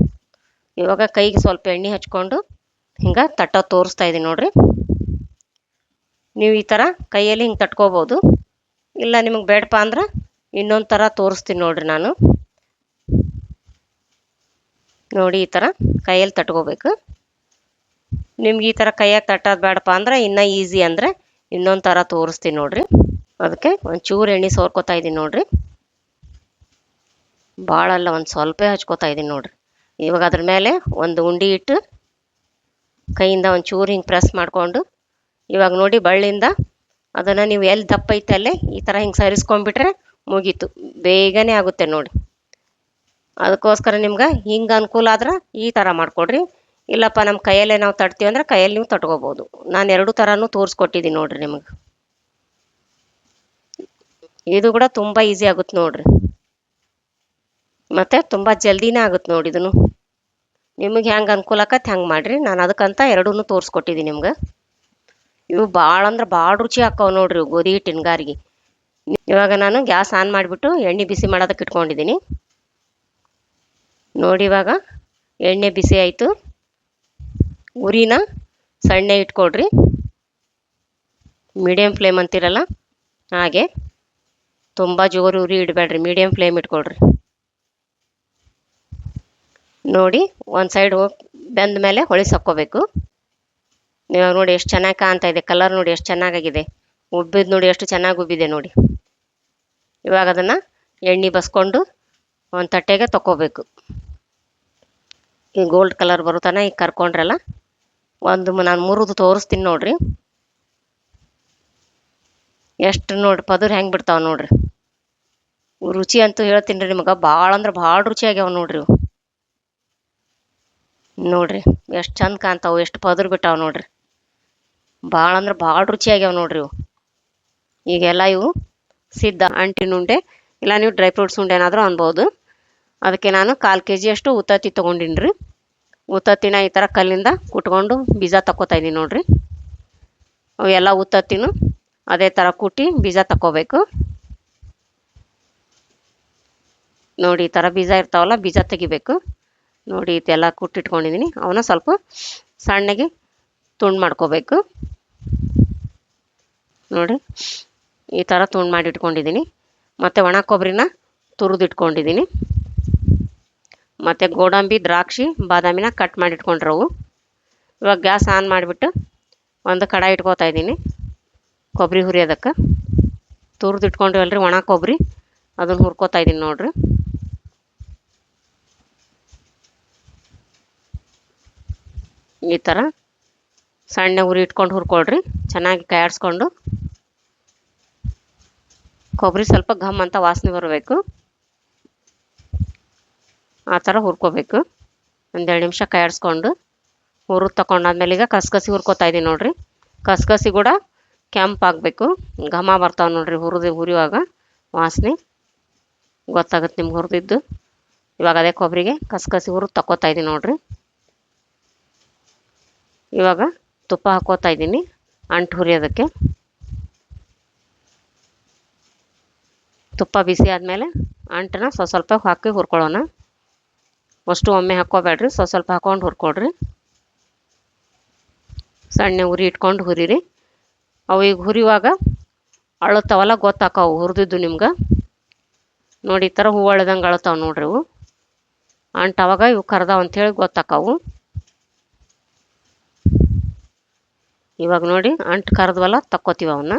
ಇವಾಗ ಕೈಗೆ ಸ್ವಲ್ಪ ಎಣ್ಣೆ ಹಚ್ಕೊಂಡು ಹಿಂಗೆ ತಟ್ಟೋದು ತೋರಿಸ್ತಾ ಇದ್ದೀನಿ ನೋಡಿರಿ. ನೀವು ಈ ಥರ ಕೈಯಲ್ಲಿ ಹಿಂಗೆ ತಟ್ಕೋಬೋದು, ಇಲ್ಲ ನಿಮಗೆ ಬೇಡಪ್ಪ ಅಂದ್ರೆ ಇನ್ನೊಂದು ಥರ ತೋರಿಸ್ತೀನಿ ನೋಡಿರಿ ನಾನು. ನೋಡಿ ಈ ಥರ ಕೈಯಲ್ಲಿ ತಟ್ಕೋಬೇಕು. ನಿಮ್ಗೆ ಈ ಥರ ಕೈಯಾಗಿ ತಟ್ಟೋದು ಬೇಡಪ್ಪ ಅಂದ್ರೆ ಇನ್ನೂ ಈಸಿ ಅಂದರೆ ಇನ್ನೊಂದು ಥರ ತೋರಿಸ್ತೀನಿ ನೋಡಿರಿ. ಅದಕ್ಕೆ ಒಂಚೂರು ಎಣ್ಣೆ ಸೋರ್ಕೋತಾ ಇದ್ದೀನಿ ನೋಡಿರಿ. ಭಾಳ ಅಲ್ಲ, ಒಂದು ಸ್ವಲ್ಪ ಹಚ್ಕೋತಾ ಇದ್ದೀನಿ ನೋಡಿರಿ. ಇವಾಗ ಅದ್ರ ಮೇಲೆ ಒಂದು ಉಂಡೆ ಇಟ್ಟು ಕೈಯಿಂದ ಒಂದು ಚೂರು ಹಿಂಗೆ ಪ್ರೆಸ್ ಮಾಡಿಕೊಂಡು, ಇವಾಗ ನೋಡಿ ಬಳ್ಳಿಯಿಂದ ಅದನ್ನು ನೀವು ಎಲ್ಲಿ ದಪ್ಪ ಐತೆ ಅಲ್ಲೇ ಈ ಥರ ಹಿಂಗೆ ಸರಿಸ್ಕೊಂಡ್ಬಿಟ್ರೆ ಮುಗೀತು, ಬೇಗನೆ ಆಗುತ್ತೆ ನೋಡಿ. ಅದಕ್ಕೋಸ್ಕರ ನಿಮ್ಗೆ ಹಿಂಗೆ ಅನುಕೂಲ ಆದ್ರೆ ಈ ಥರ ಮಾಡಿಕೊಡ್ರಿ. ಇಲ್ಲಪ್ಪ ನಮ್ಮ ಕೈಯಲ್ಲೇ ನಾವು ತಟ್ತೀವಿ ಅಂದ್ರೆ ಕೈಯಲ್ಲಿ ನೀವು ತಟ್ಕೋಬೋದು. ನಾನು ಎರಡು ಥರನೂ ತೋರಿಸ್ಕೊಟ್ಟಿದ್ದೀನಿ ನೋಡಿರಿ ನಿಮಗೆ. ಇದು ಕೂಡ ತುಂಬ ಈಸಿ ಆಗುತ್ತೆ ನೋಡಿರಿ, ಮತ್ತು ತುಂಬ ಜಲ್ದಿನೇ ಆಗುತ್ತೆ ನೋಡಿ. ಇದನ್ನು ನಿಮಗೆ ಹೆಂಗೆ ಅನುಕೂಲ ಆಕತ್ತೆ ಹೆಂಗೆ ಮಾಡಿರಿ. ನಾನು ಅದಕ್ಕಂತ ಎರಡೂ ತೋರಿಸ್ಕೊಟ್ಟಿದ್ದೀನಿ ನಿಮ್ಗೆ. ಇವು ಭಾಳ ಅಂದ್ರೆ ಭಾಳ ರುಚಿ ಹಾಕ್ಕವು ನೋಡ್ರಿ ಇವು ಗೋಧಿ ಹಿಟ್ಟಿನ ಗಾರಿಗೆ. ಇವಾಗ ನಾನು ಗ್ಯಾಸ್ ಆನ್ ಮಾಡಿಬಿಟ್ಟು ಎಣ್ಣೆ ಬಿಸಿ ಮಾಡೋದಕ್ಕೆ ಇಟ್ಕೊಂಡಿದ್ದೀನಿ ನೋಡಿ. ಇವಾಗ ಎಣ್ಣೆ ಬಿಸಿ ಆಯಿತು. ಉರಿನ ಸಣ್ಣ ಇಟ್ಕೊಡ್ರಿ, ಮೀಡಿಯಮ್ ಫ್ಲೇಮ್ ಅಂತಿರಲ್ಲ ಹಾಗೆ. ತುಂಬ ಜೋರು ಉರಿ ಇಡಬೇಡ್ರಿ, ಮೀಡಿಯಮ್ ಫ್ಲೇಮ್ ಇಟ್ಕೊಡ್ರಿ. ನೋಡಿ ಒಂದು ಸೈಡ್ ಬೆಂದ ಮೇಲೆ ಹೊಳಿಸಾಕ್ಕೋಬೇಕು. ಇವಾಗ ನೋಡಿ ಎಷ್ಟು ಚೆನ್ನಾಗಿ ಕಾಣ್ತಾ ಇದೆ, ಕಲರ್ ನೋಡಿ ಎಷ್ಟು ಚೆನ್ನಾಗಾಗಿದೆ, ಉಬ್ಬಿದ್ದು ನೋಡಿ ಎಷ್ಟು ಚೆನ್ನಾಗಿ ಉಬ್ಬಿದೆ ನೋಡಿ. ಇವಾಗ ಅದನ್ನು ಎಣ್ಣೆ ಬಸ್ಕೊಂಡು ಒಂದು ತಟ್ಟೆಗೆ ತಗೋಬೇಕು. ಈ ಗೋಲ್ಡ್ ಕಲರ್ ಬರುತ್ತಾನ ಈಗ ಕರ್ಕೊಂಡ್ರಲ್ಲ, ನಾನು ಮುರಿದು ತೋರಿಸ್ತೀನಿ ನೋಡ್ರಿ. ಎಷ್ಟು ನೋಡಿ ಪದುರು ಹೆಂಗೆ ಬಿಡ್ತಾವ ನೋಡ್ರಿ. ರುಚಿ ಅಂತೂ ಹೇಳ್ತೀನಿ ರೀ ನಿಮಗೆ, ಭಾಳ ಅಂದ್ರೆ ಭಾಳ ರುಚಿ ಆಗ್ಯಾವ ನೋಡ್ರಿ. ನೋಡ್ರಿ ಎಷ್ಟು ಚಂದ ಕಾಣ್ತಾವು, ಎಷ್ಟು ಪದುರು ಬಿಟ್ಟಾವ ನೋಡ್ರಿ. ಭಾಳ ಅಂದ್ರೆ ಭಾಳ ರುಚಿ ಆಗ್ಯಾವ ನೋಡ್ರಿ ಇವು. ಈಗೆಲ್ಲ ಇವು ಸಿದ್ಧ ಅಂಟಿನ ಉಂಡೆ, ಇಲ್ಲ ನೀವು ಡ್ರೈ ಫ್ರೂಟ್ಸ್ ಉಂಡೆ ಏನಾದರೂ ಅನ್ಬೋದು. ಅದಕ್ಕೆ ನಾನು 1/4 kg ಅಷ್ಟು ಉತ್ತತ್ತಿ ತೊಗೊಂಡಿನಿ ರೀ. ಉತ್ತತ್ತಿನ ಈ ಥರ ಕಲ್ಲಿಂದ ಕುಟ್ಕೊಂಡು ಬೀಜ ತಕ್ಕೋತಾ ಇದ್ದೀನಿ ನೋಡ್ರಿ. ಅವೆಲ್ಲ ಉತ್ತತ್ತಿನೂ ಅದೇ ಥರ ಕುಟ್ಟಿ ಬೀಜ ತಕ್ಕೋಬೇಕು ನೋಡಿ. ಈ ಥರ ಬೀಜ ಇರ್ತಾವಲ್ಲ, ಬೀಜ ತೆಗಿಬೇಕು ನೋಡಿ. ಇದೆಲ್ಲ ಕುಟ್ಟಿಟ್ಕೊಂಡಿದ್ದೀನಿ, ಅವನ್ನ ಸ್ವಲ್ಪ ಸಣ್ಣಗೆ ತುಂಡು ಮಾಡ್ಕೋಬೇಕು ನೋಡಿ. ಈ ಥರ ತುಂಡು ಮಾಡಿ ಇಟ್ಕೊಂಡಿದ್ದೀನಿ. ಮತ್ತು ಒಣ ಕೊಬ್ಬರಿನ ತುರಿದಿಟ್ಕೊಂಡಿದ್ದೀನಿ. ಮತ್ತು ಗೋಡಂಬಿ, ದ್ರಾಕ್ಷಿ, ಬಾದಾಮಿನ ಕಟ್ ಮಾಡಿ ಇಟ್ಕೊಂಡ್ರವು. ಇವಾಗ ಗ್ಯಾಸ್ ಆನ್ ಮಾಡಿಬಿಟ್ಟು ಒಂದು ಕಡಾಯಿ ಇಟ್ಕೋತಾ ಇದ್ದೀನಿ ಕೊಬ್ಬರಿ ಹುರಿಯೋದಕ್ಕೆ. ತುರಿದಿಟ್ಕೊಂಡಿವಲ್ರಿ ಒಣ ಕೊಬ್ಬರಿ, ಅದನ್ನು ಹುರ್ಕೋತಾ ಇದ್ದೀನಿ ನೋಡ್ರಿ. ಈ ಥರ ಸಣ್ಣ ಉರಿ ಇಟ್ಕೊಂಡು ಹುರ್ಕೊಳ್ರಿ, ಚೆನ್ನಾಗಿ ಕಾಯಿಸ್ಕೊಂಡು. ಕೊಬ್ಬರಿ ಸ್ವಲ್ಪ ಘಮ್ ಅಂತ ವಾಸನೆ ಬರಬೇಕು, ಆ ಥರ ಹುರ್ಕೋಬೇಕು. 1-2 ನಿಮಿಷ ಕಾಯಿಸ್ಕೊಂಡು ಹುರಿದು ತಗೊಂಡಾದ್ಮೇಲೆ ಈಗ ಕಸ್ಕಸಿ ಹುರ್ಕೋತಾ ಇದ್ದೀನಿ ನೋಡ್ರಿ. ಕಸ್ಕಸಿ ಕೂಡ ಕೆಂಪಾಗಬೇಕು, ಘಮ ಬರ್ತಾವೆ ನೋಡ್ರಿ. ಹುರಿಯುವಾಗ ವಾಸನೆ ಗೊತ್ತಾಗುತ್ತೆ ನಿಮ್ಗೆ ಹುರಿದಿದ್ದು. ಇವಾಗ ಅದೇ ಕೊಬ್ಬರಿಗೆ ಕಸ್ಕಸಿ ಹುರಿದು ತಗೋತಾ ಇದ್ದೀನಿ ನೋಡ್ರಿ. ಇವಾಗ ತುಪ್ಪ ಹಾಕೋತಾ ಇದ್ದೀನಿ ಅಂಟು ಹುರಿಯೋದಕ್ಕೆ. ತುಪ್ಪ ಬಿಸಿ ಆದಮೇಲೆ ಅಂಟನ್ನ ಸ್ವಲ್ಪ ಹಾಕಿ ಹುರ್ಕೊಳ್ಳೋಣ. ಅಷ್ಟು ಒಮ್ಮೆ ಹಾಕ್ಕೋಬೇಡ್ರಿ, ಸ್ವಲ್ಪ ಹಾಕ್ಕೊಂಡು ಹುರ್ಕೊಳ್ರಿ. ಸಣ್ಣ ಉರಿ ಇಟ್ಕೊಂಡು ಹುರಿರಿ. ಅವು ಈಗ ಹುರಿಯುವಾಗ ಅಳುತ್ತಾವಲ್ಲ, ಗೊತ್ತಾಕವು ಹುರಿದಿದ್ದು ನಿಮ್ಗೆ ನೋಡಿ. ಈ ಥರ ಹೂವು ಅಳ್ದಂಗೆ ಅಳುತ್ತಾವೆ ನೋಡ್ರಿ ಇವು ಅಂಟು. ಅವಾಗ ಇವು ಕರ್ದಾವ ಅಂಥೇಳಿ ಗೊತ್ತಾಕವು. ಇವಾಗ ನೋಡಿ ಅಂಟು ಕರೆದ್ವಲ್ಲ, ತಕ್ಕೋತೀವಿ ಅವನ್ನ.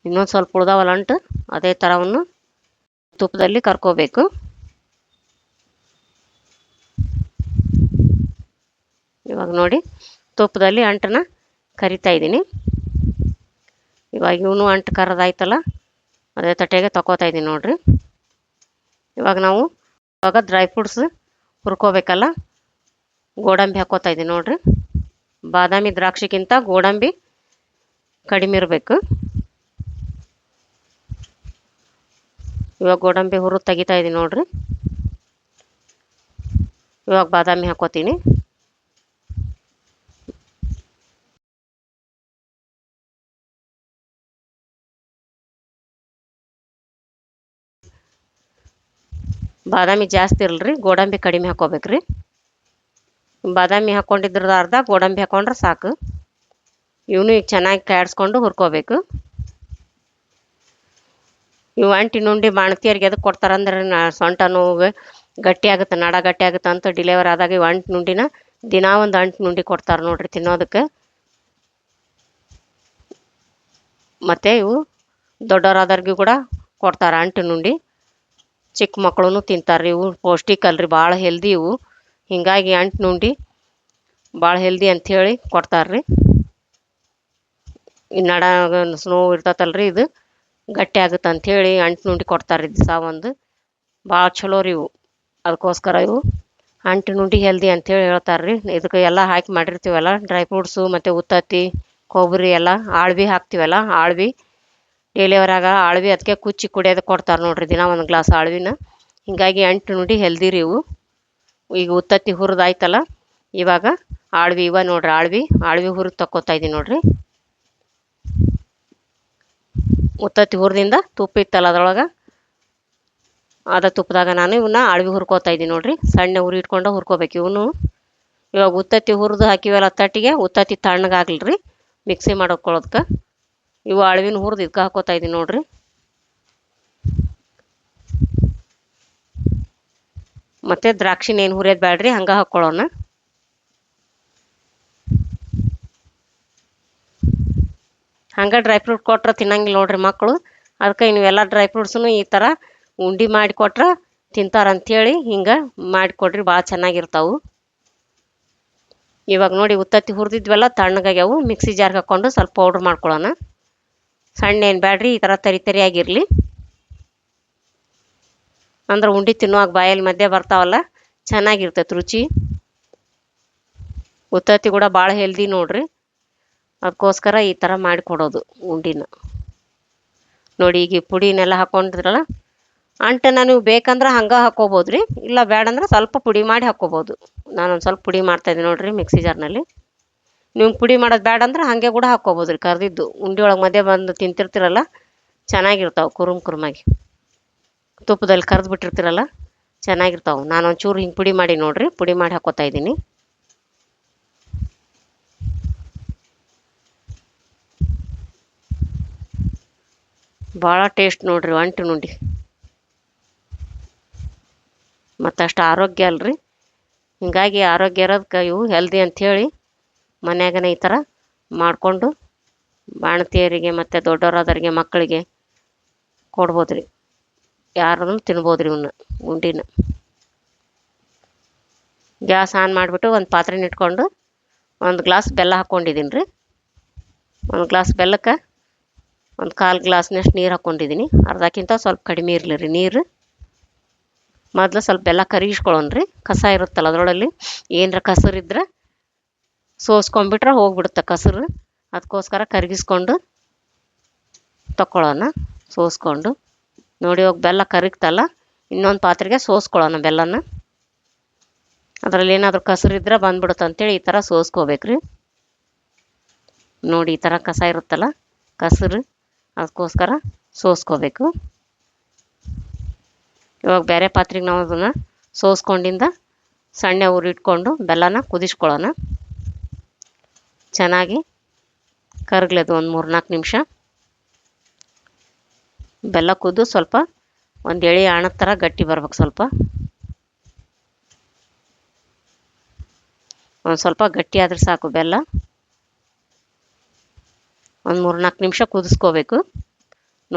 ಇನ್ನೊಂದು ಸ್ವಲ್ಪ ಉಳ್ದಾವಲ್ಲ ಅಂಟು, ಅದೇ ಥರ ಅವನ್ನು ತುಪ್ಪದಲ್ಲಿ ಕರ್ಕೋಬೇಕು. ಇವಾಗ ನೋಡಿ ತುಪ್ಪದಲ್ಲಿ ಅಂಟನ್ನ ಕರಿತಾ ಇದ್ದೀನಿ. ಇವಾಗ ಇವನು ಅಂಟು ಕರೆದಾಯ್ತಲ್ಲ, ಅದೇ ತಟ್ಟೆಗೆ ತಗೋತಾ ಇದ್ದೀನಿ ನೋಡ್ರಿ. ಇವಾಗ ಡ್ರೈ ಫ್ರೂಟ್ಸ್ ಹುರ್ಕೋಬೇಕಲ್ಲ, ಗೋಡಂಬಿ ಹಾಕೋತಾ ಇದ್ದೀನಿ ನೋಡ್ರಿ. ಬಾದಾಮಿ ದ್ರಾಕ್ಷಿಗಿಂತ ಗೋಡಂಬಿ ಕಡಿಮೆ ಇರಬೇಕು. ಇವಾಗ ಗೋಡಂಬಿ ಹುರಿದು ತೆಗಿತಾ ಇದ್ದೀನಿ ನೋಡ್ರಿ. ಇವಾಗ ಬಾದಾಮಿ ಹಾಕೋತೀನಿ. ಬಾದಾಮಿ ಜಾಸ್ತಿ ಇರಲ್ರಿ, ಗೋಡಂಬಿ ಕಡಿಮೆ ಹಾಕೋಬೇಕ್ರಿ. ಬಾದಾಮಿ ಹಾಕ್ಕೊಂಡಿದ್ರದ ಅರ್ಧ, ಗೋಡಂಬಿ ಹಾಕೊಂಡ್ರೆ ಸಾಕು. ಇವನು ಈಗ ಚೆನ್ನಾಗಿ ಕಾಯಿಸ್ಕೊಂಡು ಹುರ್ಕೋಬೇಕು. ಇವು ಅಂಟಿನ ಉಂಡೆ ಬಾಣತಿಯರಿಗೆ ಎದಕ್ಕೆ ಕೊಡ್ತಾರಂದ್ರೆ, ಸೊಂಟ ನೋವು ಗಟ್ಟಿ ಆಗುತ್ತೆ, ನಡ ಗಟ್ಟಿ ಆಗುತ್ತೆ ಅಂತ ಡಿಲಿವರ್ ಆದಾಗ ಇವು ಅಂಟಿನ ಉಂಡಿನ ದಿನಾ ಒಂದು ಅಂಟಿನ ಉಂಡೆ ಕೊಡ್ತಾರೆ ನೋಡ್ರಿ ತಿನ್ನೋದಕ್ಕೆ. ಮತ್ತು ಇವು ದೊಡ್ಡವರಾದವ್ರಿಗೂ ಕೂಡ ಕೊಡ್ತಾರೆ ಅಂಟಿನ ಉಂಡೆ. ಚಿಕ್ಕ ಮಕ್ಕಳು ತಿಂತಾರೆ ಇವು ಪೌಷ್ಟಿಕ ಅಲ್ರಿ, ಭಾಳ ಹೆಲ್ದಿ ಇವು. ಹೀಗಾಗಿ ಅಂಟು ನುಂಡಿ ಭಾಳ ಹೆಲ್ದಿ ಅಂಥೇಳಿ ಕೊಡ್ತಾರೆ ರೀ. ಈ ನಡ ನೋವು ಇರ್ತತಲ್ರಿ, ಇದು ಗಟ್ಟಿ ಆಗುತ್ತೆ ಅಂಥೇಳಿ ಅಂಟು ನುಂಡಿ ಕೊಡ್ತಾರೆ ದಿವಸ ಒಂದು. ಭಾಳ ಚಲೋ ರೀ ಇವು. ಅದಕ್ಕೋಸ್ಕರ ಇವು ಅಂಟು ನುಂಡಿ ಹೆಲ್ದಿ ಅಂಥೇಳಿ ಹೇಳ್ತಾರೆ ರೀ. ಇದಕ್ಕೆ ಎಲ್ಲ ಹಾಕಿ ಮಾಡಿರ್ತೀವಲ್ಲ, ಡ್ರೈ ಫ್ರೂಟ್ಸು ಮತ್ತು ಉತ್ತತ್ತಿ, ಕೊಬ್ಬರಿ ಎಲ್ಲ ಆಳ್ವಿ ಹಾಕ್ತೀವಲ್ಲ, ಆಳ್ವಿ ಡೇಲಿವರಾಗ ಆಳ್ವಿ ಅದಕ್ಕೆ ಕುಚ್ಚಿ ಕುಡಿಯೋದು ಕೊಡ್ತಾರೆ ನೋಡ್ರಿ ದಿನ ಒಂದು ಗ್ಲಾಸ್ ಆಳ್ವಿನ. ಹೀಗಾಗಿ ಅಂಟು ನುಂಡಿ ಹೆಲ್ದಿ ರೀ ಇವು. ಈಗ ಉತ್ತತ್ತಿ ಹುರಿದಾಯ್ತಲ್ಲ, ಇವಾಗ ಆಳ್ವಿ ಇವ ನೋಡ್ರಿ, ಆಳ್ವಿ ಹುರಿದು ತಕ್ಕೋತಾ ಇದ್ದೀನಿ ನೋಡ್ರಿ. ಉತ್ತತ್ತಿ ಹುರಿದಿಂದ ತುಪ್ಪ ಇತ್ತಲ್ಲ ಅದ್ರೊಳಗೆ, ಅದ ತುಪ್ಪದಾಗ ನಾನು ಇವನ್ನ ಆಳ್ವಿ ಹುರ್ಕೋತಾ ಇದ್ದೀನಿ ನೋಡ್ರಿ. ಸಣ್ಣ ಉರಿ ಇಟ್ಕೊಂಡು ಹುರ್ಕೋಬೇಕು ಇವನು. ಇವಾಗ ಉತ್ತತ್ತಿ ಹುರಿದು ಹಾಕಿವಲ್ಲ ತಟ್ಟಿಗೆ, ಉತ್ತತ್ತಿ ತಣ್ಣಗಾಗ್ಲಿ ಮಿಕ್ಸಿ ಮಾಡ್ಕೊಳ್ಳೋದಕ್ಕೆ ಇವು ಆಳ್ವಿನ ಹುರಿದು ಇದಕ್ಕೆ ಹಾಕೋತಾ ಇದ್ದೀನಿ ನೋಡ್ರಿ. ಮತ್ತು ದ್ರಾಕ್ಷಿನ ಏನು ಹುರಿಯೋದು ಬೇಡ್ರಿ, ಹಂಗೆ ಹಾಕ್ಕೊಳ್ಳೋಣ. ಹಂಗೆ ಡ್ರೈ ಫ್ರೂಟ್ ಕೊಟ್ರೆ ತಿನ್ನಂಗಿಲ್ಲ ನೋಡ್ರಿ ಮಕ್ಕಳು. ಅದಕ್ಕೆ ನೀವೆಲ್ಲ ಡ್ರೈ ಫ್ರೂಟ್ಸನ್ನು ಈ ಥರ ಉಂಡೆ ಮಾಡಿ ಕೊಟ್ರೆ ತಿಂತಾರಂಥೇಳಿ ಹಿಂಗೆ ಮಾಡಿಕೊಡ್ರಿ, ಭಾಳ ಚೆನ್ನಾಗಿರ್ತಾವೆ. ಇವಾಗ ನೋಡಿ ಉತ್ತತ್ತಿ ಹುರಿದಿದ್ವೆಲ್ಲ ತಣ್ಣಗಾಗ್ಯಾವು. ಮಿಕ್ಸಿ ಜಾರ್ಗೆ ಹಾಕ್ಕೊಂಡು ಸ್ವಲ್ಪ ಪೌಡ್ರ್ ಮಾಡ್ಕೊಳ್ಳೋಣ. ಸಣ್ಣ ಏನು ಬೇಡ್ರಿ, ಈ ಥರ ತರಿಯಾಗಿರಲಿ. ಅಂದ್ರೆ ಉಂಡೆ ತಿನ್ನುವಾಗ ಬಾಯಲ್ಲಿ ಮಧ್ಯೆ ಬರ್ತಾವಲ್ಲ, ಚೆನ್ನಾಗಿರ್ತೈತೆ ರುಚಿ. ಉತ್ತತ್ತಿ ಕೂಡ ಭಾಳ ಹೆಲ್ದಿ ನೋಡ್ರಿ, ಅದಕ್ಕೋಸ್ಕರ ಈ ಥರ ಮಾಡಿಕೊಡೋದು ಉಂಡಿನ. ನೋಡಿ ಈಗ ಈ ಪುಡಿನೆಲ್ಲ ಹಾಕ್ಕೊಂಡಿದ್ರಲ್ಲ, ಅಂಟನ್ನು ನೀವು ಬೇಕಂದ್ರೆ ಹಂಗೆ ಹಾಕ್ಕೋಬೋದು ರೀ, ಇಲ್ಲ ಬೇಡಂದ್ರೆ ಸ್ವಲ್ಪ ಪುಡಿ ಮಾಡಿ ಹಾಕ್ಕೋಬೋದು. ನಾನೊಂದು ಸ್ವಲ್ಪ ಪುಡಿ ಮಾಡ್ತಾಯಿದ್ದೀನಿ ನೋಡಿರಿ ಮಿಕ್ಸಿ ಜಾರ್ನಲ್ಲಿ. ನೀವು ಪುಡಿ ಮಾಡೋದು ಬೇಡ ಅಂದ್ರೆ ಹಾಗೆ ಕೂಡ ಹಾಕ್ಕೋಬೋದು ರೀ. ಕರೆದಿದ್ದು ಉಂಡೆ ಒಳಗೆ ಮಧ್ಯೆ ಬಂದು ತಿಂತಿರ್ತಿರಲ್ಲ, ಚೆನ್ನಾಗಿರ್ತಾವೆ ಕುರುಮಾಗಿ. ತುಪ್ಪದಲ್ಲಿ ಕರೆದು ಬಿಟ್ಟಿರ್ತಿರಲ್ಲ, ಚೆನ್ನಾಗಿರ್ತಾವೆ. ನಾನೊಂಚೂರು ಹಿಂಗೆ ಪುಡಿ ಮಾಡಿ ನೋಡಿರಿ, ಪುಡಿ ಮಾಡಿ ಹಾಕ್ಕೋತಾ ಇದ್ದೀನಿ. ಭಾಳ ಟೇಸ್ಟ್ ನೋಡ್ರಿ ಅಂಟು ನುಂಡಿ. ಮತ್ತಷ್ಟು ಆರೋಗ್ಯ ಅಲ್ರಿ, ಹೀಗಾಗಿ ಆರೋಗ್ಯ ಇರೋದಕ್ಕೆ ಇವು ಹೆಲ್ದಿ ಅಂಥೇಳಿ ಮನ್ಯಾಗನೇ ಈ ಥರ ಮಾಡಿಕೊಂಡು ಬಾಣತಿಯರಿಗೆ ಮತ್ತು ದೊಡ್ಡವರಾದವರಿಗೆ ಮಕ್ಕಳಿಗೆ ಕೊಡ್ಬೋದು ರೀ. ಯಾರನ್ನು ತಿನ್ಬೋದು ರೀ ಇವನ್ನ ಉಂಡಿನ. ಗ್ಯಾಸ್ ಆನ್ ಮಾಡಿಬಿಟ್ಟು ಒಂದು ಪಾತ್ರೆನ ಇಟ್ಕೊಂಡು ಒಂದು ಗ್ಲಾಸ್ ಬೆಲ್ಲ ಹಾಕ್ಕೊಂಡಿದ್ದೀನಿ ರೀ. ಒಂದು ಗ್ಲಾಸ್ ಬೆಲ್ಲಕ್ಕೆ ಒಂದು 1/4 ಗ್ಲಾಸ್ನಷ್ಟು ನೀರು ಹಾಕ್ಕೊಂಡಿದ್ದೀನಿ. ಅರ್ಧಕ್ಕಿಂತ ಸ್ವಲ್ಪ ಕಡಿಮೆ ಇರಲಿ ರೀ ನೀರು. ಮೊದಲು ಸ್ವಲ್ಪ ಬೆಲ್ಲ ಕರಗಿಸ್ಕೊಳ್ಳೋಣ ರೀ. ಕಸ ಇರುತ್ತಲ್ಲ ಅದರೊಳಲ್ಲಿ ಏನರ ಕಸರಿದ್ರೆ ಸೋಸ್ಕೊಂಡ್ಬಿಟ್ರೆ ಹೋಗ್ಬಿಡುತ್ತೆ ಕಸರು. ಅದಕ್ಕೋಸ್ಕರ ಕರಗಿಸ್ಕೊಂಡು ತಗೊಳ್ಳೋಣ, ಸೋಸ್ಕೊಂಡು. ನೋಡಿ ಹೋಗಿ ಬೆಲ್ಲ ಕರಗ್ತಲ್ಲ, ಇನ್ನೊಂದು ಪಾತ್ರೆಗೆ ಸೋಸ್ಕೊಳ್ಳೋಣ ಬೆಲ್ಲನ. ಅದರಲ್ಲಿ ಏನಾದರೂ ಕಸರಿದ್ರೆ ಬಂದ್ಬಿಡುತ್ತೆ ಅಂತೇಳಿ ಈ ಥರ ಸೋಸ್ಕೋಬೇಕ್ರಿ. ನೋಡಿ ಈ ಥರ ಕಸ ಇರುತ್ತಲ್ಲ ಕಸರು, ಅದಕ್ಕೋಸ್ಕರ ಸೋಸ್ಕೋಬೇಕು. ಇವಾಗ ಬೇರೆ ಪಾತ್ರೆಗೆ ನಾವು ಅದನ್ನು ಸೋಸ್ಕೊಂಡಿಂದ ಸಣ್ಣ ಉರಿ ಇಟ್ಕೊಂಡು ಬೆಲ್ಲನ ಕುದಿಸ್ಕೊಳ್ಳೋಣ. ಚೆನ್ನಾಗಿ ಕರಗ್ಲದು ಒಂದು 3-4 ನಿಮಿಷ. ಬೆಲ್ಲ ಕುದ್ದು ಸ್ವಲ್ಪ ಒಂದು ಎಳೆ ಆಣದ ಥರ ಗಟ್ಟಿ ಬರ್ಬೇಕು. ಒಂದು ಸ್ವಲ್ಪ ಗಟ್ಟಿ ಆದ್ರೆ ಸಾಕು ಬೆಲ್ಲ. ಒಂದು 3-4 ನಿಮಿಷ ಕುದಿಸ್ಕೋಬೇಕು.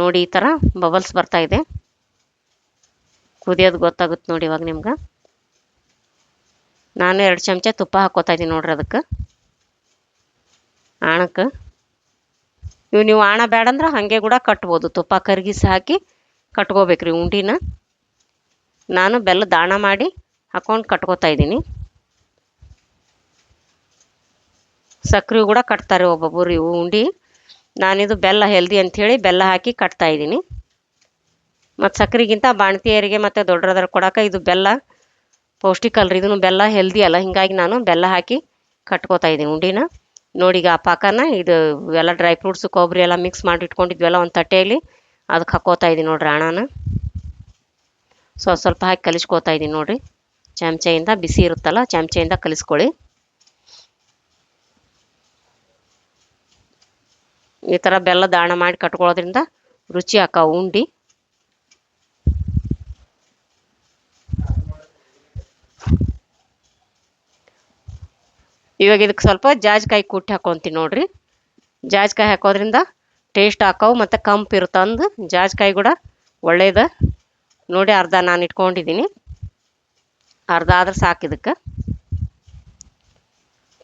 ನೋಡಿ ಈ ಥರ ಬಬಲ್ಸ್ ಬರ್ತಾಯಿದೆ, ಕುದಿಯೋದು ಗೊತ್ತಾಗುತ್ತೆ ನೋಡಿ ಇವಾಗ ನಿಮ್ಗೆ. ನಾನು 2 ಚಮಚ ತುಪ್ಪ ಹಾಕ್ಕೋತಾ ಇದ್ದೀನಿ ನೋಡ್ರಿ ಅದಕ್ಕೆ, ಆಣಕ್ಕೆ. ನೀವು ಆಣ ಬೇಡಂದ್ರೆ ಹಾಗೆ ಕೂಡ ಕಟ್ಬೋದು, ತುಪ್ಪ ಕರಗಿಸಿ ಹಾಕಿ ಕಟ್ಕೋಬೇಕ್ರಿ ಉಂಡಿನ. ನಾನು ಬೆಲ್ಲದ ಆಣ ಮಾಡಿ ಹಾಕ್ಕೊಂಡು ಕಟ್ಕೋತಾ ಇದ್ದೀನಿ. ಸಕ್ಕರೆ ಕೂಡ ಕಟ್ತಾರೆ ಒಬ್ಬೊಬ್ಬರು ಇವು ಉಂಡೆ. ನಾನಿದು ಬೆಲ್ಲ ಹೆಲ್ದಿ ಅಂಥೇಳಿ ಬೆಲ್ಲ ಹಾಕಿ ಕಟ್ತಾ ಇದ್ದೀನಿ. ಮತ್ತು ಸಕ್ಕರೆಗಿಂತ ಬಾಣತಿಯರಿಗೆ ಮತ್ತು ದೊಡ್ಡರದ್ರ ಕೊಡೋಕೆ ಇದು ಬೆಲ್ಲ ಪೌಷ್ಟಿಕ ಅಲ್ರಿ, ಇದನ್ನು ಬೆಲ್ಲ ಹೆಲ್ದಿ ಅಲ್ಲ, ಹೀಗಾಗಿ ನಾನು ಬೆಲ್ಲ ಹಾಕಿ ಕಟ್ಕೋತಾ ಇದ್ದೀನಿ ಉಂಡಿನ. ನೋಡಿ ಈಗ ಆ ಪಾಕನ ಇದು ಎಲ್ಲ ಡ್ರೈ ಫ್ರೂಟ್ಸು ಕೊಬ್ಬರಿ ಎಲ್ಲ ಮಿಕ್ಸ್ ಮಾಡಿ ಇಟ್ಕೊಂಡಿದ್ವೆಲ್ಲ ಒಂದು ತಟ್ಟೆಯಲ್ಲಿ ಅದಕ್ಕೆ ಹಾಕ್ಕೋತಾ ಇದ್ದೀನಿ ನೋಡ್ರಿ ಆಣನ. ಸ್ವಲ್ಪ ಹಾಕಿ ಕಲಿಸ್ಕೋತಾ ಇದ್ದೀನಿ ನೋಡಿರಿ. ಚಮಚೆಯಿಂದ ಬಿಸಿ ಇರುತ್ತಲ್ಲ, ಚಮಚೆಯಿಂದ ಕಲಿಸ್ಕೊಳ್ಳಿ. ಈ ಥರ ಬೆಲ್ಲದ ಆಣ ಮಾಡಿ ಕಟ್ಕೊಳ್ಳೋದ್ರಿಂದ ರುಚಿ ಆಕಾವು ಉಂಡೆ. ಇವಾಗ ಇದಕ್ಕೆ ಸ್ವಲ್ಪ ಜಾಜಿಕಾಯಿ ಕುಟ್ಟಿ ಹಾಕ್ಕೊತೀನಿ ನೋಡ್ರಿ. ಜಾಜಿಕಾಯಿ ಹಾಕೋದ್ರಿಂದ ಟೇಸ್ಟ್ ಹಾಕಾವು ಮತ್ತು ಕಂಪು ಇರುತ್ತೆ ಅಂದು ಜಾಜಿಕಾಯಿ ಕೂಡ ಒಳ್ಳೇದು ನೋಡಿ ಅರ್ಧ ನಾನು ಇಟ್ಕೊಂಡಿದ್ದೀನಿ, ಅರ್ಧ ಆದ್ರೆ ಸಾಕು. ಇದಕ್ಕೆ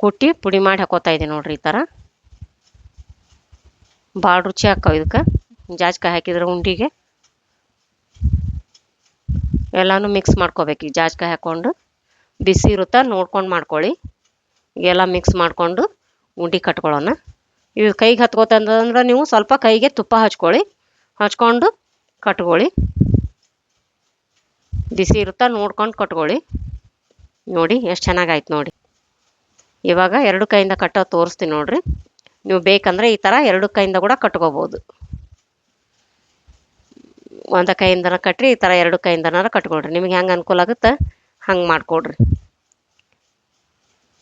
ಕುಟ್ಟಿ ಪುಡಿ ಮಾಡಿ ಹಾಕೋತಾ ಇದ್ದೀನಿ ನೋಡ್ರಿ. ಈ ಥರ ಭಾಳ ರುಚಿ ಹಾಕಾವ. ಇದಕ್ಕೆ ಜಾಜಿಕಾಯಿ ಹಾಕಿದ್ರೆ ಉಂಡಿಗೆ ಎಲ್ಲನೂ ಮಿಕ್ಸ್ ಮಾಡ್ಕೋಬೇಕು. ಈಗ ಜಾಜಿಕಾಯಿ ಹಾಕ್ಕೊಂಡು ಬಿಸಿ ಇರುತ್ತಾ ನೋಡ್ಕೊಂಡು ಮಾಡ್ಕೊಳ್ಳಿ. ಎಲ್ಲ ಮಿಕ್ಸ್ ಮಾಡಿಕೊಂಡು ಉಂಡೆ ಕಟ್ಕೊಳ್ಳೋಣ. ಇದು ಕೈಗೆ ಹತ್ಕೋತಂದ್ರೆ ನೀವು ಸ್ವಲ್ಪ ಕೈಗೆ ತುಪ್ಪ ಹಚ್ಕೊಂಡು ಕಟ್ಕೊಳ್ಳಿ. ಬಿಸಿ ಇರುತ್ತಾ ನೋಡ್ಕೊಂಡು ಕಟ್ಕೊಳ್ಳಿ. ನೋಡಿ ಎಷ್ಟು ಚೆನ್ನಾಗಾಯ್ತು ನೋಡಿ. ಇವಾಗ ಎರಡು ಕೈಯಿಂದ ಕಟ್ಟೋ ತೋರಿಸ್ತೀನಿ ನೋಡ್ರಿ. ನೀವು ಬೇಕಂದ್ರೆ ಈ ಥರ ಎರಡು ಕೈಯಿಂದ ಕೂಡ ಕಟ್ಕೋಬೋದು. ಒಂದು ಕೈಯಿಂದನ ಕಟ್ರಿ, ಈ ಥರ ಎರಡು ಕೈಯಿಂದನಾರ ಕಟ್ಕೊಳ್ರಿ. ನಿಮಗೆ ಹೆಂಗೆ ಅನುಕೂಲ ಆಗುತ್ತೆ ಹಂಗೆ ಮಾಡಿಕೊಡ್ರಿ.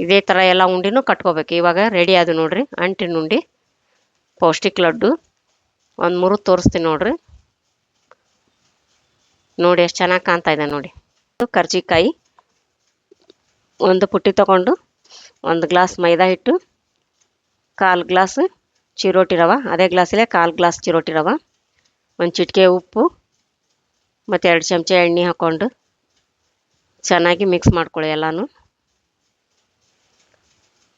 ಇದೇ ಥರ ಎಲ್ಲ ಉಂಡಿನೂ ಕಟ್ಕೋಬೇಕು. ಇವಾಗ ರೆಡಿ ಅದು ನೋಡ್ರಿ ಅಂಟಿನ ಉಂಡೆ ಪೌಷ್ಟಿಕ ಲಡ್ಡು. ಒಂದು ಮುರಿದು ತೋರಿಸ್ತೀನಿ ನೋಡ್ರಿ. ನೋಡಿ ಎಷ್ಟು ಚೆನ್ನಾಗಿ ಕಾಣ್ತಾ ಇದೆ ನೋಡಿ. ಕರ್ಜಿಕಾಯಿ ಒಂದು ಪುಟ್ಟಿ ತೊಗೊಂಡು, ಒಂದು ಗ್ಲಾಸ್ ಮೈದಾ ಹಿಟ್ಟು, 1/4 ಗ್ಲಾಸ್ ಚಿರೋಟಿ ರವೆ, ಅದೇ ಗ್ಲಾಸಲ್ಲೇ 1/4 ಗ್ಲಾಸ್ ಚಿರೋಟಿ ರವೆ, ಒಂದು ಚಿಟಿಕೆ ಉಪ್ಪು ಮತ್ತು 2 ಚಮಚ ಎಣ್ಣೆ ಹಾಕ್ಕೊಂಡು ಚೆನ್ನಾಗಿ ಮಿಕ್ಸ್ ಮಾಡ್ಕೊಳ್ಳಿ. ಎಲ್ಲನೂ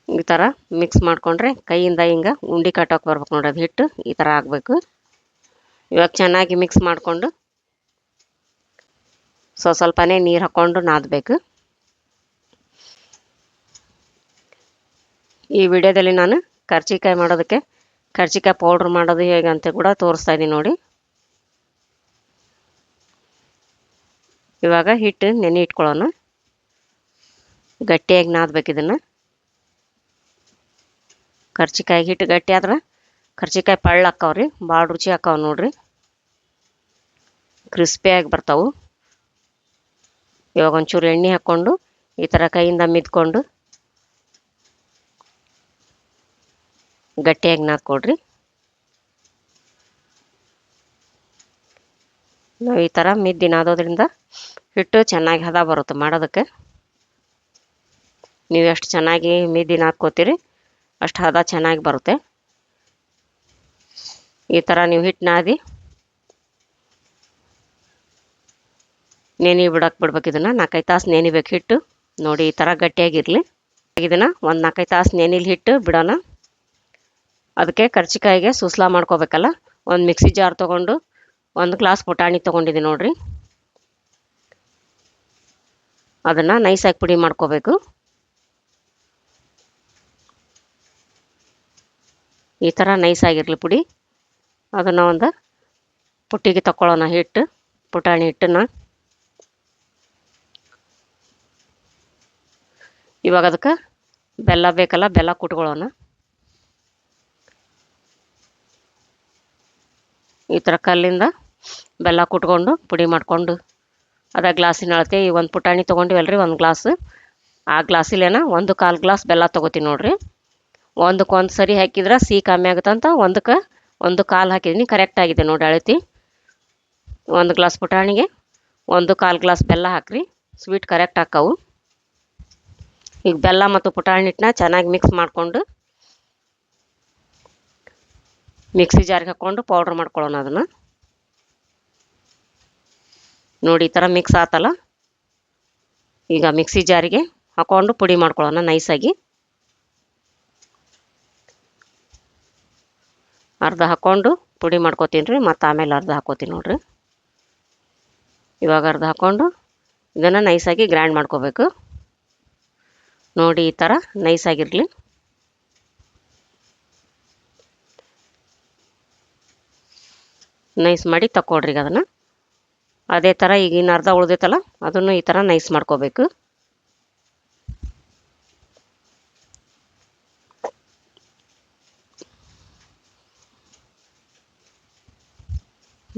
ಈ ಥರ ಮಿಕ್ಸ್ ಮಾಡಿಕೊಂಡ್ರೆ ಕೈಯಿಂದ ಹಿಂಗೆ ಉಂಡೆ ಕಟ್ಟೋಕೆ ಬರ್ಬೇಕು ನೋಡಿ. ಅದು ಹಿಟ್ಟು ಈ ಥರ ಆಗಬೇಕು. ಇವಾಗ ಚೆನ್ನಾಗಿ ಮಿಕ್ಸ್ ಮಾಡಿಕೊಂಡು ಸ್ವಲ್ಪನೇ ನೀರು ಹಾಕ್ಕೊಂಡು ನಾದಬೇಕು. ಈ ವಿಡಿಯೋದಲ್ಲಿ ನಾನು ಕರ್ಜಿಕಾಯಿ ಪೌಡ್ರ್ ಮಾಡೋದು ಹೇಗೆ ಅಂತ ಕೂಡ ತೋರಿಸ್ತಾ ಇದ್ದೀನಿ ನೋಡಿ. ಇವಾಗ ಹಿಟ್ಟು ನೆನೆ ಇಟ್ಕೊಳ್ಳೋಣ. ಗಟ್ಟಿಯಾಗಿ ನಾದಬೇಕು ಇದನ್ನು. ಕರ್ಜಿಕಾಯಿ ಹಿಟ್ಟು ಗಟ್ಟಿ ಆದ್ರೆ ಕರ್ಜಿಕಾಯಿ ಪಳ್ಳ ಹಾಕ್ತಾವ್ರಿ, ಭಾಳ ರುಚಿ ಹಾಕ್ತಾವ ನೋಡ್ರಿ. ಕ್ರಿಸ್ಪಿಯಾಗಿ ಬರ್ತಾವೆ. ಇವಾಗ ಒಂಚೂರು ಎಣ್ಣೆ ಹಾಕ್ಕೊಂಡು ಈ ಥರ ಕೈಯಿಂದ ಮಿದ್ಕೊಂಡು ಗಟ್ಟಿಯಾಗಿ ನಾದ್ಕೊಡ್ರಿ. ನಾವು ಈ ಥರ ಮಿದ್ದಿ ನಾದೋದ್ರಿಂದ ಹಿಟ್ಟು ಚೆನ್ನಾಗಿ ಹದ ಬರುತ್ತೆ ಮಾಡೋದಕ್ಕೆ. ನೀವು ಎಷ್ಟು ಚೆನ್ನಾಗಿ ಮಿದ್ದಿ ನಾದ್ಕೋತೀರಿ ಅಷ್ಟು ಹದ ಚೆನ್ನಾಗಿ ಬರುತ್ತೆ. ಈ ಥರ ನೀವು ಹಿಟ್ಟು ನಾದಿ ಬಿಡ್ಬೇಕು. ಇದನ್ನು 4-5 ತಾಸು ನೆನಿಬೇಕು ಹಿಟ್ಟು. ನೋಡಿ ಈ ಥರ ಗಟ್ಟಿಯಾಗಿರಲಿ. ಇದನ್ನು ಒಂದು 4-5 ತಾಸು ನೆನಿಲಿ ಹಿಟ್ಟು ಬಿಡೋಣ. ಅದಕ್ಕೆ ಕರ್ಜಿಕಾಯಿಗೆ ಸುಸ್ಲಾ ಮಾಡ್ಕೋಬೇಕಲ್ಲ, ಒಂದು ಮಿಕ್ಸಿ ಜಾರ್ ತೊಗೊಂಡು 1 ಗ್ಲಾಸ್ ಪುಟಾಣಿ ತೊಗೊಂಡಿದ್ದೀನಿ ನೋಡ್ರಿ. ಅದನ್ನು ನೈಸಾಗಿ ಪುಡಿ ಮಾಡ್ಕೋಬೇಕು. ಈ ಥರ ನೈಸಾಗಿರಲಿ ಪುಡಿ. ಅದನ್ನು ಒಂದು ಪುಟ್ಟಿಗೆ ತಗೊಳ್ಳೋಣ ಪುಟಾಣಿ ಹಿಟ್ಟನ್ನು. ಇವಾಗ ಅದಕ್ಕೆ ಬೆಲ್ಲ ಬೇಕಲ್ಲ, ಬೆಲ್ಲ ಕುಟ್ಕೊಳ್ಳೋಣ. ಈ ಥರ ಕಲ್ಲಿಂದ ಬೆಲ್ಲ ಕುಟ್ಕೊಂಡು ಪುಡಿ ಮಾಡಿಕೊಂಡು ಅದೇ ಗ್ಲಾಸಿನ ಅಳತೆ. ಈ ಒಂದು ಪುಟಾಣಿ ತೊಗೊಂಡಿವಲ್ರಿ 1 ಗ್ಲಾಸ್, ಆ ಗ್ಲಾಸಿಲೇನ 1/4 ಗ್ಲಾಸ್ ಬೆಲ್ಲ ತೊಗೋತೀನಿ ನೋಡ್ರಿ. ಒಂದಕ್ಕೆ ಸರಿ ಹಾಕಿದ್ರೆ ಸಿಹಿ ಕಮ್ಮಿ ಆಗುತ್ತಂತ 1ಕ್ಕೆ 1/4 ಹಾಕಿದ್ದೀನಿ. ಕರೆಕ್ಟ್ ಆಗಿದೆ ನೋಡಿ ಅಳತಿ. 1 ಗ್ಲಾಸ್ ಪುಟಾಣಿಗೆ 1/4 ಗ್ಲಾಸ್ ಬೆಲ್ಲ ಹಾಕ್ರಿ, ಸ್ವೀಟ್ ಕರೆಕ್ಟ್ ಹಾಕವು. ಈಗ ಬೆಲ್ಲ ಮತ್ತು ಪುಟಾಣಿ ಹಿಟ್ಟನ್ನ ಚೆನ್ನಾಗಿ ಮಿಕ್ಸ್ ಮಾಡಿಕೊಂಡು ಮಿಕ್ಸಿ ಜಾರಿಗೆ ಹಾಕ್ಕೊಂಡು ಪೌಡ್ರ್ ಮಾಡ್ಕೊಳ್ಳೋಣ. ಅದನ್ನು ನೋಡಿ ಈ ಥರ ಮಿಕ್ಸ್ ಆತಲ್ಲ. ಈಗ ಮಿಕ್ಸಿ ಜಾರಿಗೆ ಹಾಕ್ಕೊಂಡು ಪುಡಿ ಮಾಡ್ಕೊಳ್ಳೋಣ ನೈಸಾಗಿ. ಅರ್ಧ ಹಾಕ್ಕೊಂಡು ಪುಡಿ ಮಾಡ್ಕೋತೀನಿ ರೀ, ಮತ್ತು ಆಮೇಲೆ ಅರ್ಧ ಹಾಕ್ಕೋತೀನಿ ನೋಡ್ರಿ. ಇವಾಗ ಅರ್ಧ ಹಾಕ್ಕೊಂಡು ಇದನ್ನು ನೈಸಾಗಿ ಗ್ರೈಂಡ್ ಮಾಡ್ಕೋಬೇಕು. ನೋಡಿ ಈ ಥರ ನೈಸಾಗಿರಲಿ. ನೈಸ್ ಮಾಡಿ ತಗೊಳ್ರಿ ಅದನ್ನು. ಅದೇ ಥರ ಈಗ ಇನ್ನು ಅರ್ಧ ಉಳ್ದೈತಲ್ಲ ಅದನ್ನು ಈ ಥರ ನೈಸ್ ಮಾಡ್ಕೋಬೇಕು.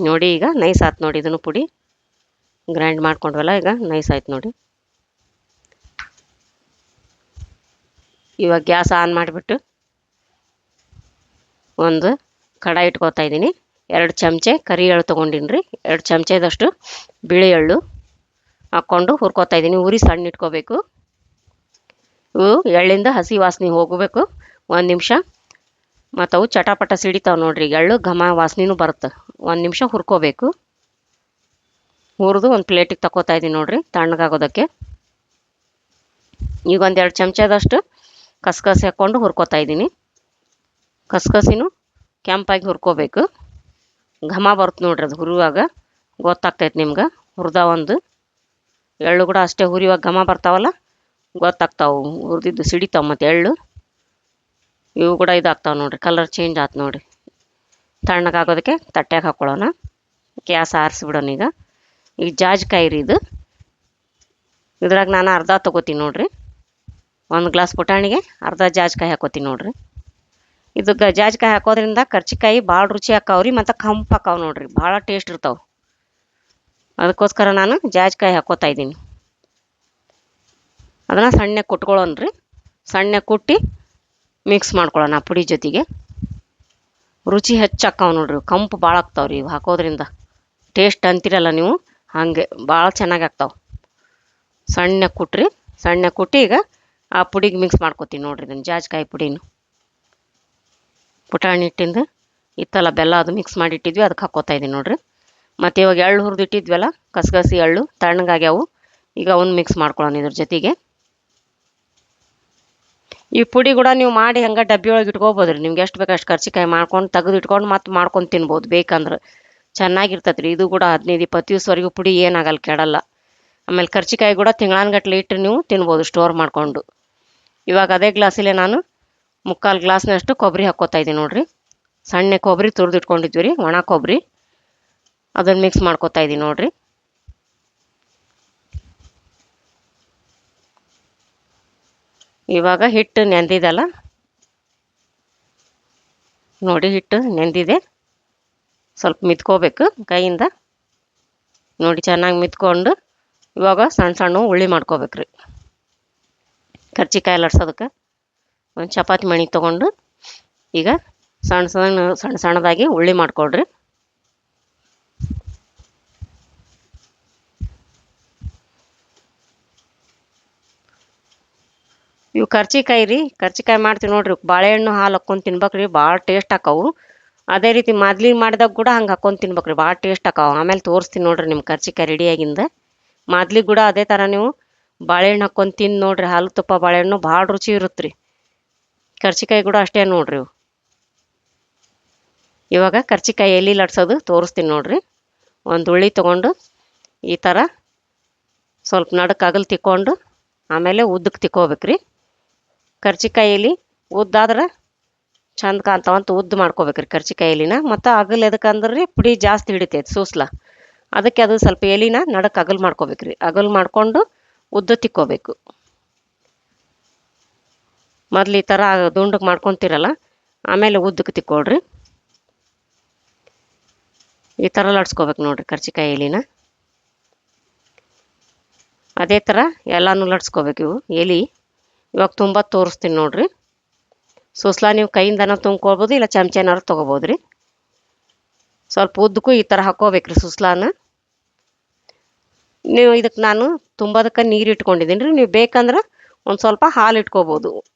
ನೋಡಿ ಈಗ ನೈಸ್ ಆಯ್ತು ನೋಡಿ. ಇದನ್ನು ಪುಡಿ ಗ್ರೈಂಡ್ ಮಾಡ್ಕೊಂಡ್ವಲ್ಲ, ಈಗ ನೈಸ್ ಆಯ್ತು ನೋಡಿ. ಇವಾಗ ಗ್ಯಾಸ್ ಆನ್ ಮಾಡಿಬಿಟ್ಟು ಒಂದು ಕಡಾಯಿ ಇಟ್ಕೊತಾ ಇದ್ದೀನಿ. 2 ಚಮಚೆ ಕರಿ ಎಳ್ಳು ತೊಗೊಂಡಿನಿ ರೀ. 2 ಚಮಚದಷ್ಟು ಬಿಳಿ ಎಳ್ಳು ಹಾಕ್ಕೊಂಡು ಹುರ್ಕೋತಾ ಇದ್ದೀನಿ. ಉರಿ ಸಣ್ಣ ಇಟ್ಕೋಬೇಕು. ಇವು ಎಳ್ಳಿಂದ ಹಸಿ ವಾಸನೆ ಹೋಗಬೇಕು 1 ನಿಮಿಷ. ಮತ್ತು ಅವು ಚಟಪಟ ಸಿಡಿತಾವೆ ನೋಡ್ರಿ. ಎಳ್ಳು ಘಮ ವಾಸನೆನೂ ಬರುತ್ತೆ. 1 ನಿಮಿಷ ಹುರ್ಕೋಬೇಕು. ಹುರಿದು ಒಂದು ಪ್ಲೇಟಿಗೆ ತಗೋತಾ ಇದ್ದೀನಿ ನೋಡಿರಿ ತಣ್ಣಗಾಗೋದಕ್ಕೆ. ಈಗ ಒಂದು 2 ಚಮಚದಷ್ಟು ಕಸಕಸಿ ಹಾಕ್ಕೊಂಡು ಹುರ್ಕೋತಾ ಇದ್ದೀನಿ. ಕಸಕಸಿನೂ ಕೆಂಪಾಗಿ ಹುರ್ಕೋಬೇಕು. ಘಮ ಬರುತ್ತೆ ನೋಡ್ರಿ ಅದು ಹುರಿಯುವಾಗ ಗೊತ್ತಾಗ್ತೈತೆ ನಿಮ್ಗೆ. ಹುರಿದ ಒಂದು ಎಳ್ಳು ಕೂಡ ಅಷ್ಟೇ ಹುರಿಯುವಾಗ ಘಮ ಬರ್ತಾವಲ್ಲ ಗೊತ್ತಾಗ್ತಾವೆ, ಹುರಿದಿದ್ದು ಸಿಡಿತಾವೆ ಮತ್ತು ಎಳ್ಳು ಇವು ಕೂಡ ಇದಾಗ್ತಾವೆ ನೋಡಿರಿ, ಕಲರ್ ಚೇಂಜ್ ಆಯ್ತು ನೋಡಿರಿ. ತಣ್ಣಗಾಗೋದಕ್ಕೆ ತಟ್ಟೆಗೆ ಹಾಕ್ಕೊಳ್ಳೋಣ. ಗ್ಯಾಸ್ ಆರಿಸ್ಬಿಡೋಣ. ಈಗ ಜಾಜಿಕಾಯಿ ರೀ ಇದು. ಇದ್ರಾಗ ನಾನು ಅರ್ಧ ತೊಗೋತೀನಿ ನೋಡಿರಿ. 1 ಗ್ಲಾಸ್ ಪುಟಾಣಿಗೆ ಅರ್ಧ ಜಾಜಿಕಾಯಿ ಹಾಕೋತೀನಿ ನೋಡಿರಿ. ಇದು ಜಾಜಿಕಾಯಿ ಹಾಕೋದ್ರಿಂದ ಕರ್ಚಿಕಾಯಿ ಭಾಳ ರುಚಿ ಹಾಕಾವ್ರಿ ಮತ್ತು ಕಂಪು ಹಾಕಾವು ನೋಡಿರಿ, ಭಾಳ ಟೇಸ್ಟ್ ಇರ್ತಾವೆ. ಅದಕ್ಕೋಸ್ಕರ ನಾನು ಜಾಜಿಕಾಯಿ ಹಾಕೋತಾ ಇದ್ದೀನಿ. ಅದನ್ನು ಸಣ್ಣಗೆ ಕುಟ್ಕೊಳ್ಳೋಣ ರೀ. ಸಣ್ಣಗೆ ಕುಟ್ಟಿ ಮಿಕ್ಸ್ ಮಾಡ್ಕೊಳ್ಳೋಣ ಪುಡಿ ಜೊತೆಗೆ. ರುಚಿ ಹೆಚ್ಚು ಹಾಕಾವು ನೋಡ್ರಿ, ಕಂಪು ಭಾಳ ಆಗ್ತಾವ್ರಿ ಇವು ಹಾಕೋದ್ರಿಂದ. ಟೇಸ್ಟ್ ಅಂತಿರಲ್ಲ ನೀವು, ಹಾಗೆ ಭಾಳ ಚೆನ್ನಾಗಿ ಆಗ್ತಾವೆ. ಸಣ್ಣಗೆ ಕುಟ್ರಿ. ಸಣ್ಣಗೆ ಕುಟ್ಟಿ ಈಗ ಆ ಪುಡಿಗೆ ಮಿಕ್ಸ್ ಮಾಡ್ಕೊತೀನಿ ನೋಡಿರಿ. ಇದನ್ನು ಜಾಜಿಕಾಯಿ ಪುಡಿನ ಪುಟಾಣಿ ಹಿಟ್ಟಿಂದ ಇತ್ತಲ್ಲ ಬೆಲ್ಲ ಅದು ಮಿಕ್ಸ್ ಮಾಡಿ ಇಟ್ಟಿದ್ವಿ, ಅದಕ್ಕೆ ಹಾಕ್ಕೋತಾ ಇದ್ದೀನಿ ನೋಡಿರಿ. ಮತ್ತು ಇವಾಗ ಎಳ್ಳು ಹುರಿದು ಇಟ್ಟಿದ್ವಲ್ಲ ಕಸಗಸಿ ಎಳ್ಳು ತಣ್ಣಗಾಗ್ಯಾವು, ಈಗ ಅವನ್ನ ಮಿಕ್ಸ್ ಮಾಡ್ಕೊಳ್ಳೋಣ ಇದ್ರ ಜೊತೆಗೆ. ಈ ಪುಡಿ ಕೂಡ ನೀವು ಮಾಡಿ ಹಂಗೆ ಡಬ್ಬಿ ಒಳಗೆ ಇಟ್ಕೋಬೋದು ರೀ. ನಿಮ್ಗೆ ಎಷ್ಟು ಬೇಕು ಅಷ್ಟು ಕರ್ಚಿಕಾಯಿ ಮಾಡ್ಕೊಂಡು ತೆಗೆದು ಇಟ್ಕೊಂಡು ಮತ್ತು ಮಾಡ್ಕೊಂಡು ತಿನ್ಬೋದು ಬೇಕಂದ್ರೆ. ಚೆನ್ನಾಗಿರ್ತೈತೆ ರೀ ಇದು ಕೂಡ. 15-20 ದಿವಸವರೆಗೂ ಪುಡಿ ಏನಾಗಲ್ಲ, ಕೆಡಲ್ಲ. ಆಮೇಲೆ ಕರ್ಚಿಕಾಯಿ ಕೂಡ ತಿಂಗಳಾನ್ಗಟ್ಲೆ ಇಟ್ಟು ನೀವು ತಿನ್ಬೋದು ಸ್ಟೋರ್ ಮಾಡಿಕೊಂಡು. ಇವಾಗ ಅದೇ ಗ್ಲಾಸಲ್ಲೇ ನಾನು 3/4 ಗ್ಲಾಸ್ನಷ್ಟು ಕೊಬ್ಬರಿ ಹಾಕ್ಕೋತಾ ಇದ್ದೀನಿ ನೋಡಿರಿ. ಸಣ್ಣ ಕೊಬ್ಬರಿ ತುರಿದು ಇಟ್ಕೊಂಡಿದ್ವಿ ರೀ, ಒಣ ಕೊಬ್ಬರಿ. ಅದನ್ನು ಮಿಕ್ಸ್ ಮಾಡ್ಕೋತಾ ಇದ್ದೀನಿ ನೋಡಿರಿ. ಇವಾಗ ಹಿಟ್ಟು ನೆಂದಿದಲ್ಲ ನೋಡಿ, ಹಿಟ್ಟು ನೆಂದಿದೆ. ಸ್ವಲ್ಪ ಮಿತ್ಕೋಬೇಕು ಕೈಯಿಂದ ನೋಡಿ, ಚೆನ್ನಾಗಿ ಮಿತ್ಕೊಂಡು ಇವಾಗ ಸಣ್ಣ ಸಣ್ಣ ಉಳ್ಳಿ ಮಾಡ್ಕೋಬೇಕ್ರಿ. ಕರ್ಚಿಕಾಯಿ ಲಟ್ಸೋದಕ್ಕೆ ಒಂದು ಚಪಾತಿ ಮಣಿ ತೊಗೊಂಡು ಈಗ ಸಣ್ಣ ಸಣ್ಣದಾಗಿ ಉಳ್ಳಿ ಮಾಡ್ಕೊಳ್ರಿ. ಇವು ಕರ್ಚಿಕಾಯಿ ರೀ, ಕರ್ಚಿಕಾಯಿ ಮಾಡ್ತೀವಿ ನೋಡ್ರಿ. ಬಾಳೆಹಣ್ಣು ಹಾಲು ಹಾಕ್ಕೊಂಡು ತಿನ್ಬೇಕ್ರಿ, ಭಾಳ ಟೇಸ್ಟ್ ಹಾಕಾವು. ಅದೇ ರೀತಿ ಮಾದ್ಲಿ ಮಾಡಿದಾಗ ಕೂಡ ಹಂಗೆ ಹಾಕ್ಕೊಂಡು ತಿನ್ಬೇಕ್ರಿ, ಭಾಳ ಟೇಸ್ಟ್ ಹಾಕಾವು. ಆಮೇಲೆ ತೋರಿಸ್ತೀನಿ ನೋಡಿರಿ ನಿಮ್ಮ ಕರ್ಚಿಕಾಯಿ ರೆಡಿಯಾಗಿಂದ. ಮಾದ್ಲಿ ಕೂಡ ಅದೇ ಥರ ನೀವು ಬಾಳೆಹಣ್ಣು ಹಾಕ್ಕೊಂಡು ತಿಂದು ನೋಡಿರಿ, ಹಾಲು ತುಪ್ಪ ಬಾಳೆಹಣ್ಣು ಭಾಳ ರುಚಿ ಇರುತ್ತೆ ರೀ. ಕರ್ಚಿಕಾಯಿ ಕೂಡ ಅಷ್ಟೇ ನೋಡಿರಿ. ಇವಾಗ ಕರ್ಚಿಕಾಯಿ ಎಲ್ಲಿ ಲಟ್ಸೋದು ತೋರಿಸ್ತೀನಿ ನೋಡಿರಿ. ಒಂದು ಉಳ್ಳಿ ತೊಗೊಂಡು ಈ ಥರ ಸ್ವಲ್ಪ ನಡಕ್ಕೆ ಅಗಲ್ ತಿಕ್ಕೊಂಡು ಆಮೇಲೆ ಉದ್ದಕ್ಕೆ ತಿಕ್ಕೋಬೇಕ್ರಿ. ಕರ್ಚಿಕಾಯಲ್ಲಿ ಉದ್ದಾದ್ರೆ ಚಂದ ಕಾಣ್ತಾವಂತ ಉದ್ದು ಮಾಡ್ಕೋಬೇಕ್ರಿ ಕರ್ಚಿಕಾಯಿ ಎಲಿನ. ಮತ್ತು ಅಗಲ್ ಎದಕ್ಕಂದ್ರೆ ರೀ ಪುಡಿ ಜಾಸ್ತಿ ಹಿಡಿತೈತೆ ಸೂಸ್ಲ, ಅದಕ್ಕೆ ಅದು ಸ್ವಲ್ಪ ಎಲಿನ ನಡಕ್ಕೆ ಅಗಲ್ ಮಾಡ್ಕೋಬೇಕ್ರಿ. ಅಗಲ್ ಮಾಡಿಕೊಂಡು ಉದ್ದು ತಿಕ್ಕೋಬೇಕು. ಮೊದ್ಲು ಈ ಥರ ದುಂಡಗೆ ಮಾಡ್ಕೊತಿರಲ್ಲ, ಆಮೇಲೆ ಉದ್ದಕ್ಕೆ ತಿಕ್ಕೊಳ್ರಿ. ಈ ಥರ ಲಟ್ಸ್ಕೋಬೇಕು ನೋಡಿರಿ ಕರ್ಚಿಕಾಯಿ ಎಲಿನ. ಅದೇ ಥರ ಎಲ್ಲನೂ ಲಟ್ಸ್ಕೋಬೇಕು ಇವು ಎಲೆ. ಇವಾಗ ತುಂಬ ತೋರಿಸ್ತೀನಿ ನೋಡಿರಿ. ಸೂಸ್ಲ ನೀವು ಕೈಯಿಂದನೂ ತುಂಬ್ಕೊಳ್ಬೋದು, ಇಲ್ಲ ಚಮಚನಾರು ತೊಗೋಬೋದು ರೀ. ಸ್ವಲ್ಪ ಉದ್ದಕ್ಕೂ ಈ ಥರ ಹಾಕ್ಕೋಬೇಕ್ರಿ ಸೂಸ್ಲಾನ. ನೀವು ಇದಕ್ಕೆ ನಾನು ತುಂಬೋದಕ್ಕೆ ನೀರು ಇಟ್ಕೊಂಡಿದ್ದೀನಿ ರೀ. ನೀವು ಬೇಕಂದ್ರೆ ಒಂದು ಸ್ವಲ್ಪ ಹಾಲು ಇಟ್ಕೋಬೋದು.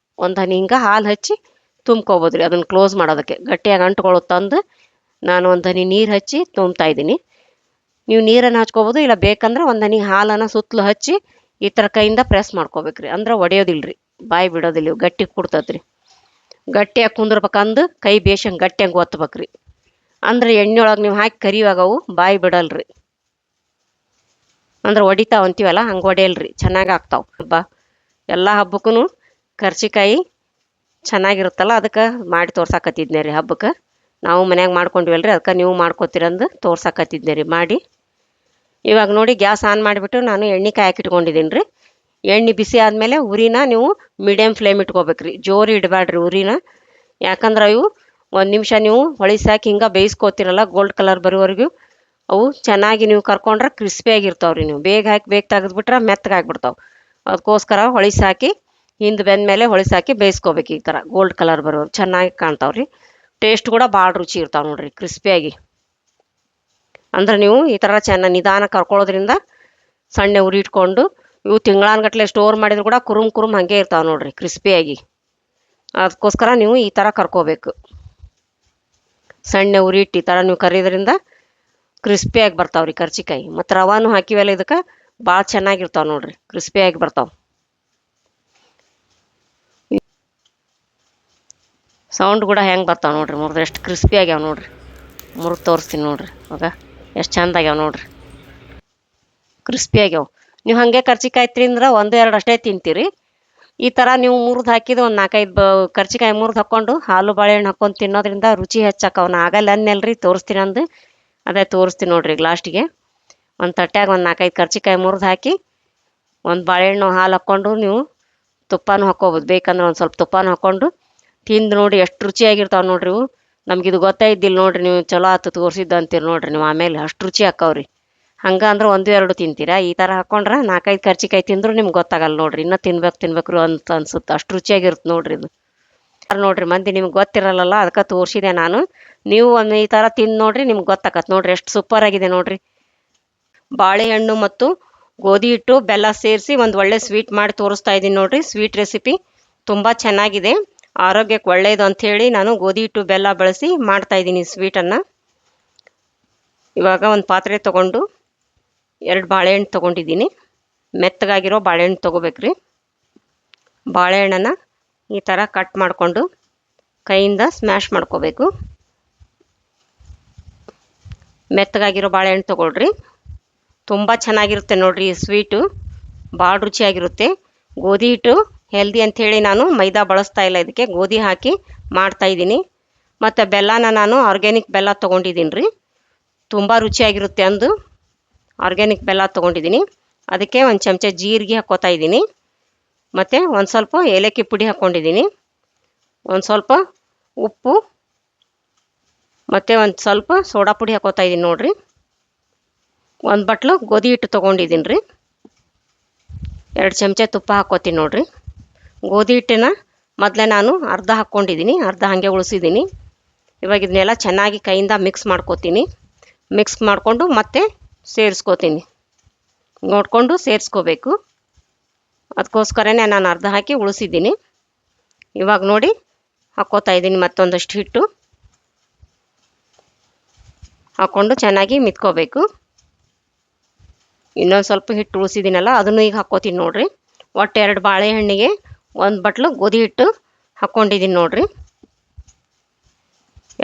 ಒಂದು ಹನಿ ಹಿಂಗೆ ಹಾಲು ಹಚ್ಚಿ ತುಂಬ್ಕೋಬೋದು ರೀ. ಅದನ್ನು ಕ್ಲೋಸ್ ಮಾಡೋದಕ್ಕೆ ಗಟ್ಟಿಯಾಗಿ ಅಂಟ್ಕೊಳ್ಳೋ ತಂದು ನಾನು ಒಂದು ಹನಿ ನೀರು ಹಚ್ಚಿ ತುಂಬ್ತಾ ಇದ್ದೀನಿ. ನೀವು ನೀರನ್ನು ಹಚ್ಕೋಬೋದು, ಇಲ್ಲ ಬೇಕಂದ್ರೆ ಒಂದು ಹನಿ ಹಾಲನ್ನು ಸುತ್ತಲೂ ಹಚ್ಚಿ ಈ ಥರ ಕೈಯಿಂದ ಪ್ರೆಸ್ ಮಾಡ್ಕೋಬೇಕ್ರಿ. ಅಂದ್ರೆ ಒಡೆಯೋದಿಲ್ಲ ರೀ, ಬಾಯಿ ಬಿಡೋದಿಲ್ಲ, ಗಟ್ಟಿ ಕುಡ್ತತ್ರಿ. ಗಟ್ಟಿಯಾಗಿ ಕುಂದ್ರಬೇಕಂದು ಕೈ ಬೇಷಂಗೆ ಗಟ್ಟಿಯಾಗಿ ಒತ್ತಬೇಕ್ರಿ. ಅಂದ್ರೆ ಎಣ್ಣೆ ಒಳಗೆ ನೀವು ಹಾಕಿ ಕರಿಯುವಾಗ ಅವು ಬಾಯಿ ಬಿಡಲ್ರಿ. ಅಂದ್ರೆ ಹೊಡಿತಾವ ಅಂತೀವಲ್ಲ ಹಂಗೆ ಹೊಡೆಯಲ್ರಿ, ಚೆನ್ನಾಗಿ ಆಗ್ತಾವೆ. ಎಲ್ಲ ಹಬ್ಬಕ್ಕೂ ಕರ್ಚಿಕಾಯಿ ಚೆನ್ನಾಗಿರುತ್ತಲ್ಲ, ಅದಕ್ಕೆ ಮಾಡಿ ತೋರ್ಸಾಕತ್ತಿದ್ನೇ ರೀ. ಹಬ್ಬಕ್ಕೆ ನಾವು ಮನ್ಯಾಗ ಮಾಡ್ಕೊಂಡಿವಲ್ರಿ, ಅದಕ್ಕೆ ನೀವು ಮಾಡ್ಕೊತೀರಂದು ತೋರ್ಸಾಕತ್ತಿದ್ನೇ ರೀ ಮಾಡಿ. ಇವಾಗ ನೋಡಿ ಗ್ಯಾಸ್ ಆನ್ ಮಾಡಿಬಿಟ್ಟು ನಾನು ಎಣ್ಣೆ ಕಾಯಕ್ಕೆ ಇಟ್ಕೊಂಡಿದ್ದೀನಿ ರೀ. ಎಣ್ಣೆ ಬಿಸಿ ಆದಮೇಲೆ ಉರಿನ ನೀವು ಮೀಡಿಯಮ್ ಫ್ಲೇಮ್ ಇಟ್ಕೋಬೇಕ್ರಿ, ಜೋರು ಇಡಬೇಡ್ರಿ ಉರಿನ. ಯಾಕಂದ್ರೆ ಅವು 1 ನಿಮಿಷ ನೀವು ಹೊಳಿಸಾಕಿ ಹಿಂಗೆ ಬೇಯಿಸ್ಕೋತಿರಲ್ಲ ಗೋಲ್ಡ್ ಕಲರ್ ಬರೋವರೆಗೂ, ಅವು ಚೆನ್ನಾಗಿ ನೀವು ಕರ್ಕೊಂಡ್ರೆ ಕ್ರಿಸ್ಪಿಯಾಗಿರ್ತಾವ್ರಿ. ನೀವು ಬೇಗ ಹಾಕಿ ಬೇಗ ತೆಗೆದ್ಬಿಟ್ರೆ ಮೆತ್ತಗಾಗ್ಬಿಡ್ತಾವೆ. ಅದಕ್ಕೋಸ್ಕರ ಹೊಳಿಸಾಕಿ ಹಿಂದೆ ಬೆಂದಮೇಲೆ ಹೊಳಿಸಾಕಿ ಬೇಯಿಸ್ಕೋಬೇಕು. ಈ ಥರ ಗೋಲ್ಡ್ ಕಲರ್ ಬರೋರು ಚೆನ್ನಾಗಿ ಕಾಣ್ತಾವ್ರಿ. ಟೇಸ್ಟ್ ಕೂಡ ಭಾಳ ರುಚಿ ಇರ್ತಾವೆ ನೋಡಿರಿ, ಕ್ರಿಸ್ಪಿಯಾಗಿ. ಅಂದ್ರೆ ನೀವು ಈ ಥರ ಚೆನ್ನಾಗಿ ನಿಧಾನ ಕರ್ಕೊಳ್ಳೋದ್ರಿಂದ ಸಣ್ಣ ಉರಿ ಇಟ್ಕೊಂಡು ಇವು ತಿಂಗಳಾನ್ಗಟ್ಲೆ ಸ್ಟೋರ್ ಮಾಡಿದ್ರು ಕೂಡ ಕುರುಮ್ ಹಾಗೆ ಇರ್ತಾವೆ ನೋಡಿರಿ ಕ್ರಿಸ್ಪಿಯಾಗಿ. ಅದಕ್ಕೋಸ್ಕರ ನೀವು ಈ ಥರ ಕರ್ಕೋಬೇಕು. ಸಣ್ಣ ಉರಿ ಇಟ್ಟು ಈ ಥರ ನೀವು ಕರಿಯೋದ್ರಿಂದ ಕ್ರಿಸ್ಪಿಯಾಗಿ ಬರ್ತಾವ್ರಿ ಕರ್ಚಿಕಾಯಿ. ಮತ್ತು ರವಾನು ಹಾಕಿವೆಲ್ಲ ಇದಕ್ಕೆ ಭಾಳ ಚೆನ್ನಾಗಿರ್ತಾವೆ ನೋಡ್ರಿ, ಕ್ರಿಸ್ಪಿಯಾಗಿ ಬರ್ತಾವೆ. ಸೌಂಡ್ ಕೂಡ ಹೆಂಗೆ ಬರ್ತಾವೆ ನೋಡ್ರಿ, ಮುರಿದ್ರೆ ಎಷ್ಟು ಕ್ರಿಸ್ಪಿ ಆಗ್ಯಾವ ನೋಡ್ರಿ. ಮುರಿದು ತೋರಿಸ್ತೀನಿ ನೋಡ್ರಿ, ಆಗ ಎಷ್ಟು ಚಂದ ಆಗ್ಯಾವ ನೋಡ್ರಿ, ಕ್ರಿಸ್ಪಿ ಆಗ್ಯಾವ. ನೀವು ಹಾಗೆ ಕರ್ಚಿಕಾಯಿ ತಿಂದ್ರೆ 1-2 ಅಷ್ಟೇ ತಿಂತೀರಿ. ಈ ಥರ ನೀವು ಮುರಿದು ಹಾಕಿದ ಒಂದು 4-5 ಕರ್ಚಿಕಾಯಿ ಮುರಿದು ಹಾಕ್ಕೊಂಡು ಹಾಲು ಬಾಳೆಹಣ್ಣು ಹಾಕ್ಕೊಂಡು ತಿನ್ನೋದ್ರಿಂದ ರುಚಿ ಹೆಚ್ಚಾಕವನ್ನ. ಆಗಲ್ಲ ಅನ್ನೆಲ್ರಿ ತೋರಿಸ್ತೀನಿ ಅಂದು ಅದೇ ತೋರಿಸ್ತೀನಿ ನೋಡ್ರಿ. ಈಗ ಲಾಸ್ಟಿಗೆ ಒಂದು ತಟ್ಯಾಗ ಒಂದು 4-5 ಕರ್ಚಿಕಾಯಿ ಮುರಿದು ಹಾಕಿ ಒಂದು ಬಾಳೆಹಣ್ಣು ಹಾಲು ಹಾಕ್ಕೊಂಡು ನೀವು ತುಪ್ಪನೂ ಹಾಕ್ಕೋಬೋದು. ಬೇಕಂದ್ರೆ ಒಂದು ಸ್ವಲ್ಪ ತುಪ್ಪನೂ ಹಾಕ್ಕೊಂಡು ತಿಂದು ನೋಡಿ ಎಷ್ಟು ರುಚಿಯಾಗಿರ್ತಾವೆ ನೋಡ್ರಿ ಇವು. ನಮಗಿದು ಗೊತ್ತೇ ಇದ್ದಿಲ್ಲ ನೋಡ್ರಿ, ನೀವು ಚಲೋ ಆತು ತೋರಿಸಿದ್ದು ಅಂತೀರಿ ನೋಡ್ರಿ ನೀವು. ಆಮೇಲೆ ಅಷ್ಟು ರುಚಿ ಹಾಕವ್ರಿ. ಹಂಗೆ ಅಂದ್ರೆ 1-2 ತಿಂತೀರಾ. ಈ ಥರ ಹಾಕ್ಕೊಂಡ್ರೆ 4-5 ಕರ್ಚಿಕಾಯಿ ತಿಂದರೂ ನಿಮ್ಗೆ ಗೊತ್ತಾಗಲ್ಲ ನೋಡ್ರಿ, ಇನ್ನೂ ತಿನ್ಬೇಕು ಅಂತ ಅನ್ಸುತ್ತೆ. ಅಷ್ಟು ರುಚಿಯಾಗಿರುತ್ತೆ ನೋಡ್ರಿ ಇದು. ನೋಡ್ರಿ ಮಂದಿ ನಿಮ್ಗೆ ಗೊತ್ತಿರಲ್ಲ, ಅದಕ್ಕೆ ತೋರಿಸಿದೆ ನಾನು. ನೀವು ಒಂದು ಈ ಥರ ತಿಂದು ನೋಡ್ರಿ, ನಿಮ್ಗೆ ಗೊತ್ತಾಗತ್ತೆ ನೋಡ್ರಿ ಎಷ್ಟು ಸೂಪರ್ ಆಗಿದೆ ನೋಡ್ರಿ. ಬಾಳೆಹಣ್ಣು ಮತ್ತು ಗೋಧಿ ಹಿಟ್ಟು ಬೆಲ್ಲ ಸೇರಿಸಿ ಒಂದು ಒಳ್ಳೆ ಸ್ವೀಟ್ ಮಾಡಿ ತೋರಿಸ್ತಾ ಇದ್ದೀನಿ ನೋಡ್ರಿ. ಸ್ವೀಟ್ ರೆಸಿಪಿ ತುಂಬ ಚೆನ್ನಾಗಿದೆ, ಆರೋಗ್ಯಕ್ಕೆ ಒಳ್ಳೆಯದು ಅಂಥೇಳಿ ನಾನು ಗೋಧಿ ಹಿಟ್ಟು ಬೆಲ್ಲ ಬಳಸಿ ಮಾಡ್ತಾಯಿದ್ದೀನಿ ಸ್ವೀಟನ್ನು. ಇವಾಗ ಒಂದು ಪಾತ್ರೆ ತೊಗೊಂಡು 2 ಬಾಳೆಹಣ್ಣು ತೊಗೊಂಡಿದ್ದೀನಿ. ಮೆತ್ತಗಾಗಿರೋ ಬಾಳೆಹಣ್ಣು ತೊಗೋಬೇಕ್ರಿ. ಬಾಳೆಹಣ್ಣನ್ನು ಈ ಥರ ಕಟ್ ಮಾಡಿಕೊಂಡು ಕೈಯಿಂದ ಸ್ಮ್ಯಾಶ್ ಮಾಡ್ಕೋಬೇಕು. ಮೆತ್ತಗಾಗಿರೋ ಬಾಳೆಹಣ್ಣು ತೊಗೊಳ್ರಿ, ತುಂಬ ಚೆನ್ನಾಗಿರುತ್ತೆ ನೋಡ್ರಿ ಈ ಸ್ವೀಟು, ಭಾಳ ರುಚಿಯಾಗಿರುತ್ತೆ. ಗೋಧಿ ಹಿಟ್ಟು ಹೆಲ್ದಿ ಅಂಥೇಳಿ ನಾನು ಮೈದಾ ಬಳಸ್ತಾ ಇಲ್ಲ, ಇದಕ್ಕೆ ಗೋಧಿ ಹಾಕಿ ಮಾಡ್ತಾಯಿದ್ದೀನಿ. ಮತ್ತು ಬೆಲ್ಲನ ನಾನು ಆರ್ಗ್ಯಾನಿಕ್ ಬೆಲ್ಲ ತೊಗೊಂಡಿದ್ದೀನಿ ರೀ, ತುಂಬ ರುಚಿಯಾಗಿರುತ್ತೆ ಅಂದು ಆರ್ಗ್ಯಾನಿಕ್ ಬೆಲ್ಲ ತೊಗೊಂಡಿದ್ದೀನಿ. ಅದಕ್ಕೆ ಒಂದು ಚಮಚ ಜೀರಿಗೆ ಹಾಕ್ಕೋತಾ ಇದ್ದೀನಿ, ಮತ್ತು ಒಂದು ಸ್ವಲ್ಪ ಏಲಕ್ಕಿ ಪುಡಿ ಹಾಕ್ಕೊಂಡಿದ್ದೀನಿ, ಒಂದು ಸ್ವಲ್ಪ ಉಪ್ಪು ಮತ್ತು ಒಂದು ಸ್ವಲ್ಪ ಸೋಡಾ ಪುಡಿ ಹಾಕ್ಕೋತಾ ಇದ್ದೀನಿ ನೋಡ್ರಿ. 1 ಬಟ್ಲು ಗೋಧಿ ಹಿಟ್ಟು ತೊಗೊಂಡಿದ್ದೀನಿ ರೀ. 2 ಚಮಚ ತುಪ್ಪ ಹಾಕ್ಕೋತೀನಿ ನೋಡ್ರಿ. ಗೋಧಿ ಹಿಟ್ಟನ್ನ ಮೊದಲೇ ನಾನು ಅರ್ಧ ಹಾಕ್ಕೊಂಡಿದ್ದೀನಿ, ಅರ್ಧ ಹಾಗೆ ಉಳಿಸಿದ್ದೀನಿ. ಇವಾಗ ಇದನ್ನೆಲ್ಲ ಚೆನ್ನಾಗಿ ಕೈಯಿಂದ ಮಿಕ್ಸ್ ಮಾಡ್ಕೋತೀನಿ. ಮಿಕ್ಸ್ ಮಾಡಿಕೊಂಡು ಮತ್ತೆ ಸೇರಿಸ್ಕೋತೀನಿ, ನೋಡಿಕೊಂಡು ಸೇರಿಸ್ಕೋಬೇಕು. ಅದಕ್ಕೋಸ್ಕರನೇ ನಾನು ಅರ್ಧ ಹಾಕಿ ಉಳಿಸಿದ್ದೀನಿ. ಇವಾಗ ನೋಡಿ ಹಾಕ್ಕೋತಾ ಇದ್ದೀನಿ ಮತ್ತೊಂದಷ್ಟು ಹಿಟ್ಟು ಹಾಕ್ಕೊಂಡು ಚೆನ್ನಾಗಿ ಮಿತ್ಕೋಬೇಕು. ಇನ್ನೊಂದು ಸ್ವಲ್ಪ ಹಿಟ್ಟು ಉಳಿಸಿದ್ದೀನಲ್ಲ ಅದನ್ನು ಈಗ ಹಾಕ್ಕೋತೀನಿ ನೋಡ್ರಿ. ಒಟ್ಟು 2 ಬಾಳೆಹಣ್ಣಿಗೆ 1 ಬಟ್ಲು ಗೋಧಿ ಹಿಟ್ಟು ಹಾಕ್ಕೊಂಡಿದ್ದೀನಿ ನೋಡ್ರಿ.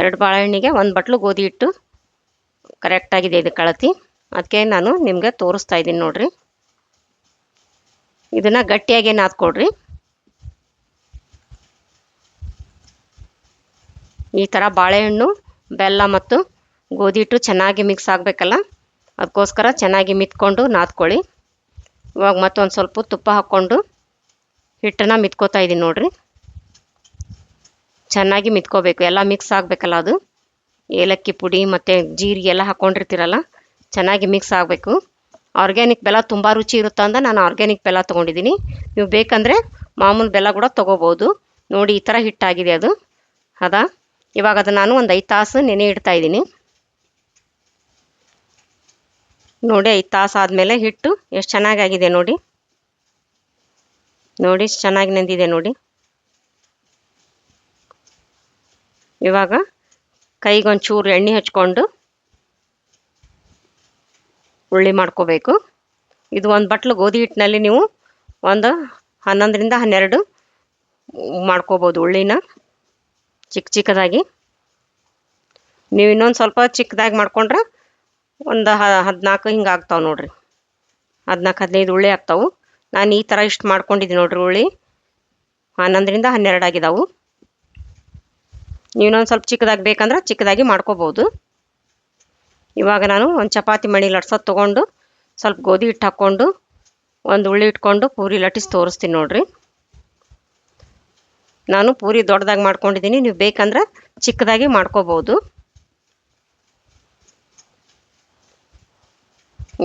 2 ಬಾಳೆಹಣ್ಣಿಗೆ 1 ಬಟ್ಲು ಗೋಧಿ ಹಿಟ್ಟು ಕರೆಕ್ಟಾಗಿದೆ ಇದು ಕಳತಿ, ಅದಕ್ಕೆ ನಾನು ನಿಮಗೆ ತೋರಿಸ್ತಾ ಇದ್ದೀನಿ ನೋಡ್ರಿ. ಇದನ್ನು ಗಟ್ಟಿಯಾಗಿ ನಾದ್ಕೊಡ್ರಿ. ಈ ಥರ ಬಾಳೆಹಣ್ಣು ಬೆಲ್ಲ ಮತ್ತು ಗೋಧಿ ಹಿಟ್ಟು ಚೆನ್ನಾಗಿ ಮಿಕ್ಸ್ ಆಗಬೇಕಲ್ಲ, ಅದಕ್ಕೋಸ್ಕರ ಚೆನ್ನಾಗಿ ಮಿತ್ಕೊಂಡು ನಾದ್ಕೊಳ್ಳಿ. ಇವಾಗ ಮತ್ತೊಂದು ಸ್ವಲ್ಪ ತುಪ್ಪ ಹಾಕ್ಕೊಂಡು ಹಿಟ್ಟನ್ನು ಮಿತ್ಕೋತಾ ಇದ್ದೀನಿ ನೋಡ್ರಿ. ಚೆನ್ನಾಗಿ ಮಿತ್ಕೋಬೇಕು, ಎಲ್ಲ ಮಿಕ್ಸ್ ಆಗಬೇಕಲ್ಲ ಅದು. ಏಲಕ್ಕಿ ಪುಡಿ ಮತ್ತು ಜೀರಿಗೆ ಎಲ್ಲ ಹಾಕ್ಕೊಂಡಿರ್ತೀರಲ್ಲ, ಚೆನ್ನಾಗಿ ಮಿಕ್ಸ್ ಆಗಬೇಕು. ಆರ್ಗ್ಯಾನಿಕ್ ಬೆಲ್ಲ ತುಂಬ ರುಚಿ ಇರುತ್ತೆ ಅಂತ ನಾನು ಆರ್ಗ್ಯಾನಿಕ್ ಬೆಲ್ಲ ತೊಗೊಂಡಿದ್ದೀನಿ. ನೀವು ಬೇಕಂದರೆ ಮಾಮೂಲು ಬೆಲ್ಲ ಕೂಡ ತೊಗೋಬೋದು. ನೋಡಿ ಈ ಥರ ಹಿಟ್ಟಾಗಿದೆ ಅದು ಹೌದಾ. ಇವಾಗ ಅದು ನಾನು ಒಂದು 5 ತಾಸು ನೆನೆ ಇಡ್ತಾ ಇದ್ದೀನಿ. ನೋಡಿ 5 ತಾಸು ಆದಮೇಲೆ ಹಿಟ್ಟು ಎಷ್ಟು ಚೆನ್ನಾಗಾಗಿದೆ ನೋಡಿ. ನೋಡಿ ಚೆನ್ನಾಗಿ ನೆಂದಿದೆ ನೋಡಿ. ಇವಾಗ ಕೈಗೊಂಚೂರು ಎಣ್ಣೆ ಹಚ್ಕೊಂಡು ಉಳ್ಳಿ ಮಾಡ್ಕೋಬೇಕು. ಇದು 1 ಬಟ್ಲು ಗೋಧಿ ಹಿಟ್ಟಿನಲ್ಲಿ ನೀವು ಒಂದು 11ರಿಂದ 12 ಮಾಡ್ಕೋಬೋದು ಉಳ್ಳಿನ, ಚಿಕ್ಕದಾಗಿ. ನೀವು ಇನ್ನೊಂದು ಸ್ವಲ್ಪ ಚಿಕ್ಕದಾಗಿ ಮಾಡ್ಕೊಂಡ್ರೆ ಒಂದು 14 ಹಿಂಗೆ ಆಗ್ತಾವೆ ನೋಡ್ರಿ. 14-15 ಉಳ್ಳಿ ಆಗ್ತಾವೆ. ನಾನು ಈ ಥರ ಇಷ್ಟು ಮಾಡ್ಕೊಂಡಿದ್ದೀನಿ ನೋಡ್ರಿ. ಉಳ್ಳಿ 11ರಿಂದ 12 ಆಗಿದಾವೆ. ನೀವು ಇನ್ನೊಂದು ಸ್ವಲ್ಪ ಚಿಕ್ಕದಾಗಿ ಬೇಕಂದ್ರೆ ಚಿಕ್ಕದಾಗಿ ಮಾಡ್ಕೋಬೋದು. ಇವಾಗ ನಾನು ಒಂದು ಚಪಾತಿ ಮಣಿ ಲಟ್ಸೋದು ತೊಗೊಂಡು ಸ್ವಲ್ಪ ಗೋಧಿ ಹಿಟ್ಟು ಹಾಕ್ಕೊಂಡು ಒಂದು ಉಳ್ಳಿ ಇಟ್ಕೊಂಡು ಪೂರಿ ಲಟ್ಟಿಸಿ ತೋರಿಸ್ತೀನಿ ನೋಡ್ರಿ. ನಾನು ಪೂರಿ ದೊಡ್ಡದಾಗಿ ಮಾಡ್ಕೊಂಡಿದ್ದೀನಿ, ನೀವು ಬೇಕಂದ್ರೆ ಚಿಕ್ಕದಾಗಿ ಮಾಡ್ಕೋಬೋದು.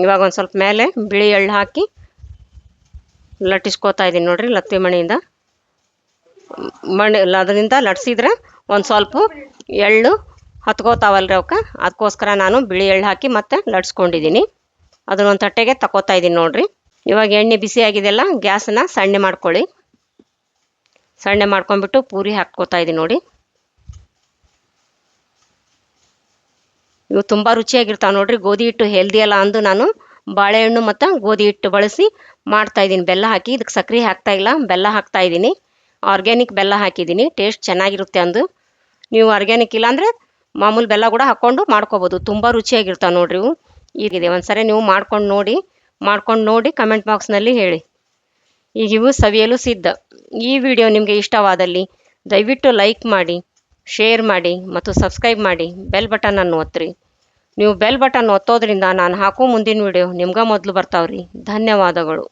ಇವಾಗ ಒಂದು ಸ್ವಲ್ಪ ಮೇಲೆ ಬಿಳಿ ಎಳ್ಳು ಹಾಕಿ ಲಟ್ಟಿಸ್ಕೋತಾ ಇದ್ದೀನಿ ನೋಡ್ರಿ. ಲತ್ತಿ ಮಣಿಯಿಂದ ಅದರಿಂದ ಲಟ್ಸಿದ್ರೆ ಒಂದು ಸ್ವಲ್ಪ ಎಳ್ಳು ಹತ್ಕೋತಾವಲ್ರಿ ಅವಕ್ಕೆ, ಅದಕ್ಕೋಸ್ಕರ ನಾನು ಬಿಳಿ ಎಳ್ಳು ಹಾಕಿ ಮತ್ತೆ ಲಟ್ಸ್ಕೊಂಡಿದ್ದೀನಿ. ಅದನ್ನೊಂದು ತಟ್ಟೆಗೆ ತಗೋತಾ ಇದ್ದೀನಿ ನೋಡ್ರಿ. ಇವಾಗ ಎಣ್ಣೆ ಬಿಸಿ ಆಗಿದೆಲ್ಲ, ಗ್ಯಾಸನ್ನು ಸಣ್ಣ ಮಾಡ್ಕೊಳ್ಳಿ. ಸಣ್ಣ ಮಾಡ್ಕೊಂಡ್ಬಿಟ್ಟು ಪೂರಿ ಹಾಕ್ಕೋತಾ ಇದ್ದೀನಿ ನೋಡಿ. ಇವು ತುಂಬ ರುಚಿಯಾಗಿರ್ತಾವೆ ನೋಡ್ರಿ. ಗೋಧಿ ಹಿಟ್ಟು ಹೆಲ್ದಿ ಅಲ್ಲ ಅಂದು ನಾನು ಬಾಳೆಹಣ್ಣು ಮತ್ತು ಗೋಧಿ ಹಿಟ್ಟು ಬಳಸಿ ಮಾಡ್ತಾ ಇದ್ದೀನಿ. ಬೆಲ್ಲ ಹಾಕಿ, ಇದಕ್ಕೆ ಸಕ್ಕರೆ ಹಾಕ್ತಾ ಇಲ್ಲ, ಬೆಲ್ಲ ಹಾಕ್ತಾ ಇದ್ದೀನಿ. ಆರ್ಗ್ಯಾನಿಕ್ ಬೆಲ್ಲ ಹಾಕಿದ್ದೀನಿ, ಟೇಸ್ಟ್ ಚೆನ್ನಾಗಿರುತ್ತೆ ಅಂದು. ನೀವು ಆರ್ಗ್ಯಾನಿಕ್ ಇಲ್ಲಾಂದರೆ ಮಾಮೂಲು ಬೆಲ್ಲ ಕೂಡ ಹಾಕ್ಕೊಂಡು ಮಾಡ್ಕೋಬೋದು. ತುಂಬ ರುಚಿಯಾಗಿರ್ತಾವೆ ನೋಡ್ರಿ ಇವು. ಈಗಿದೆ ಒಂದ್ಸರಿ ನೀವು ಮಾಡ್ಕೊಂಡು ನೋಡಿ ಕಮೆಂಟ್ ಬಾಕ್ಸ್ನಲ್ಲಿ ಹೇಳಿ. ಈಗ ಇವು ಸವಿಯಲು ಸಿದ್ಧ. ಈ ವಿಡಿಯೋ ನಿಮಗೆ ಇಷ್ಟವಾದಲ್ಲಿ ದಯವಿಟ್ಟು ಲೈಕ್ ಮಾಡಿ, ಶೇರ್ ಮಾಡಿ ಮತ್ತು ಸಬ್ಸ್ಕ್ರೈಬ್ ಮಾಡಿ. ಬೆಲ್ ಬಟನನ್ನು ಒತ್ತಿರಿ. ನೀವು ಬೆಲ್ ಬಟನ್ ಒತ್ತೋದ್ರಿಂದ ನಾನು ಹಾಕೋ ಮುಂದಿನ ವಿಡಿಯೋ ನಿಮ್ಗೆ ಮೊದಲು ಬರ್ತಾವ್ರಿ. ಧನ್ಯವಾದಗಳು.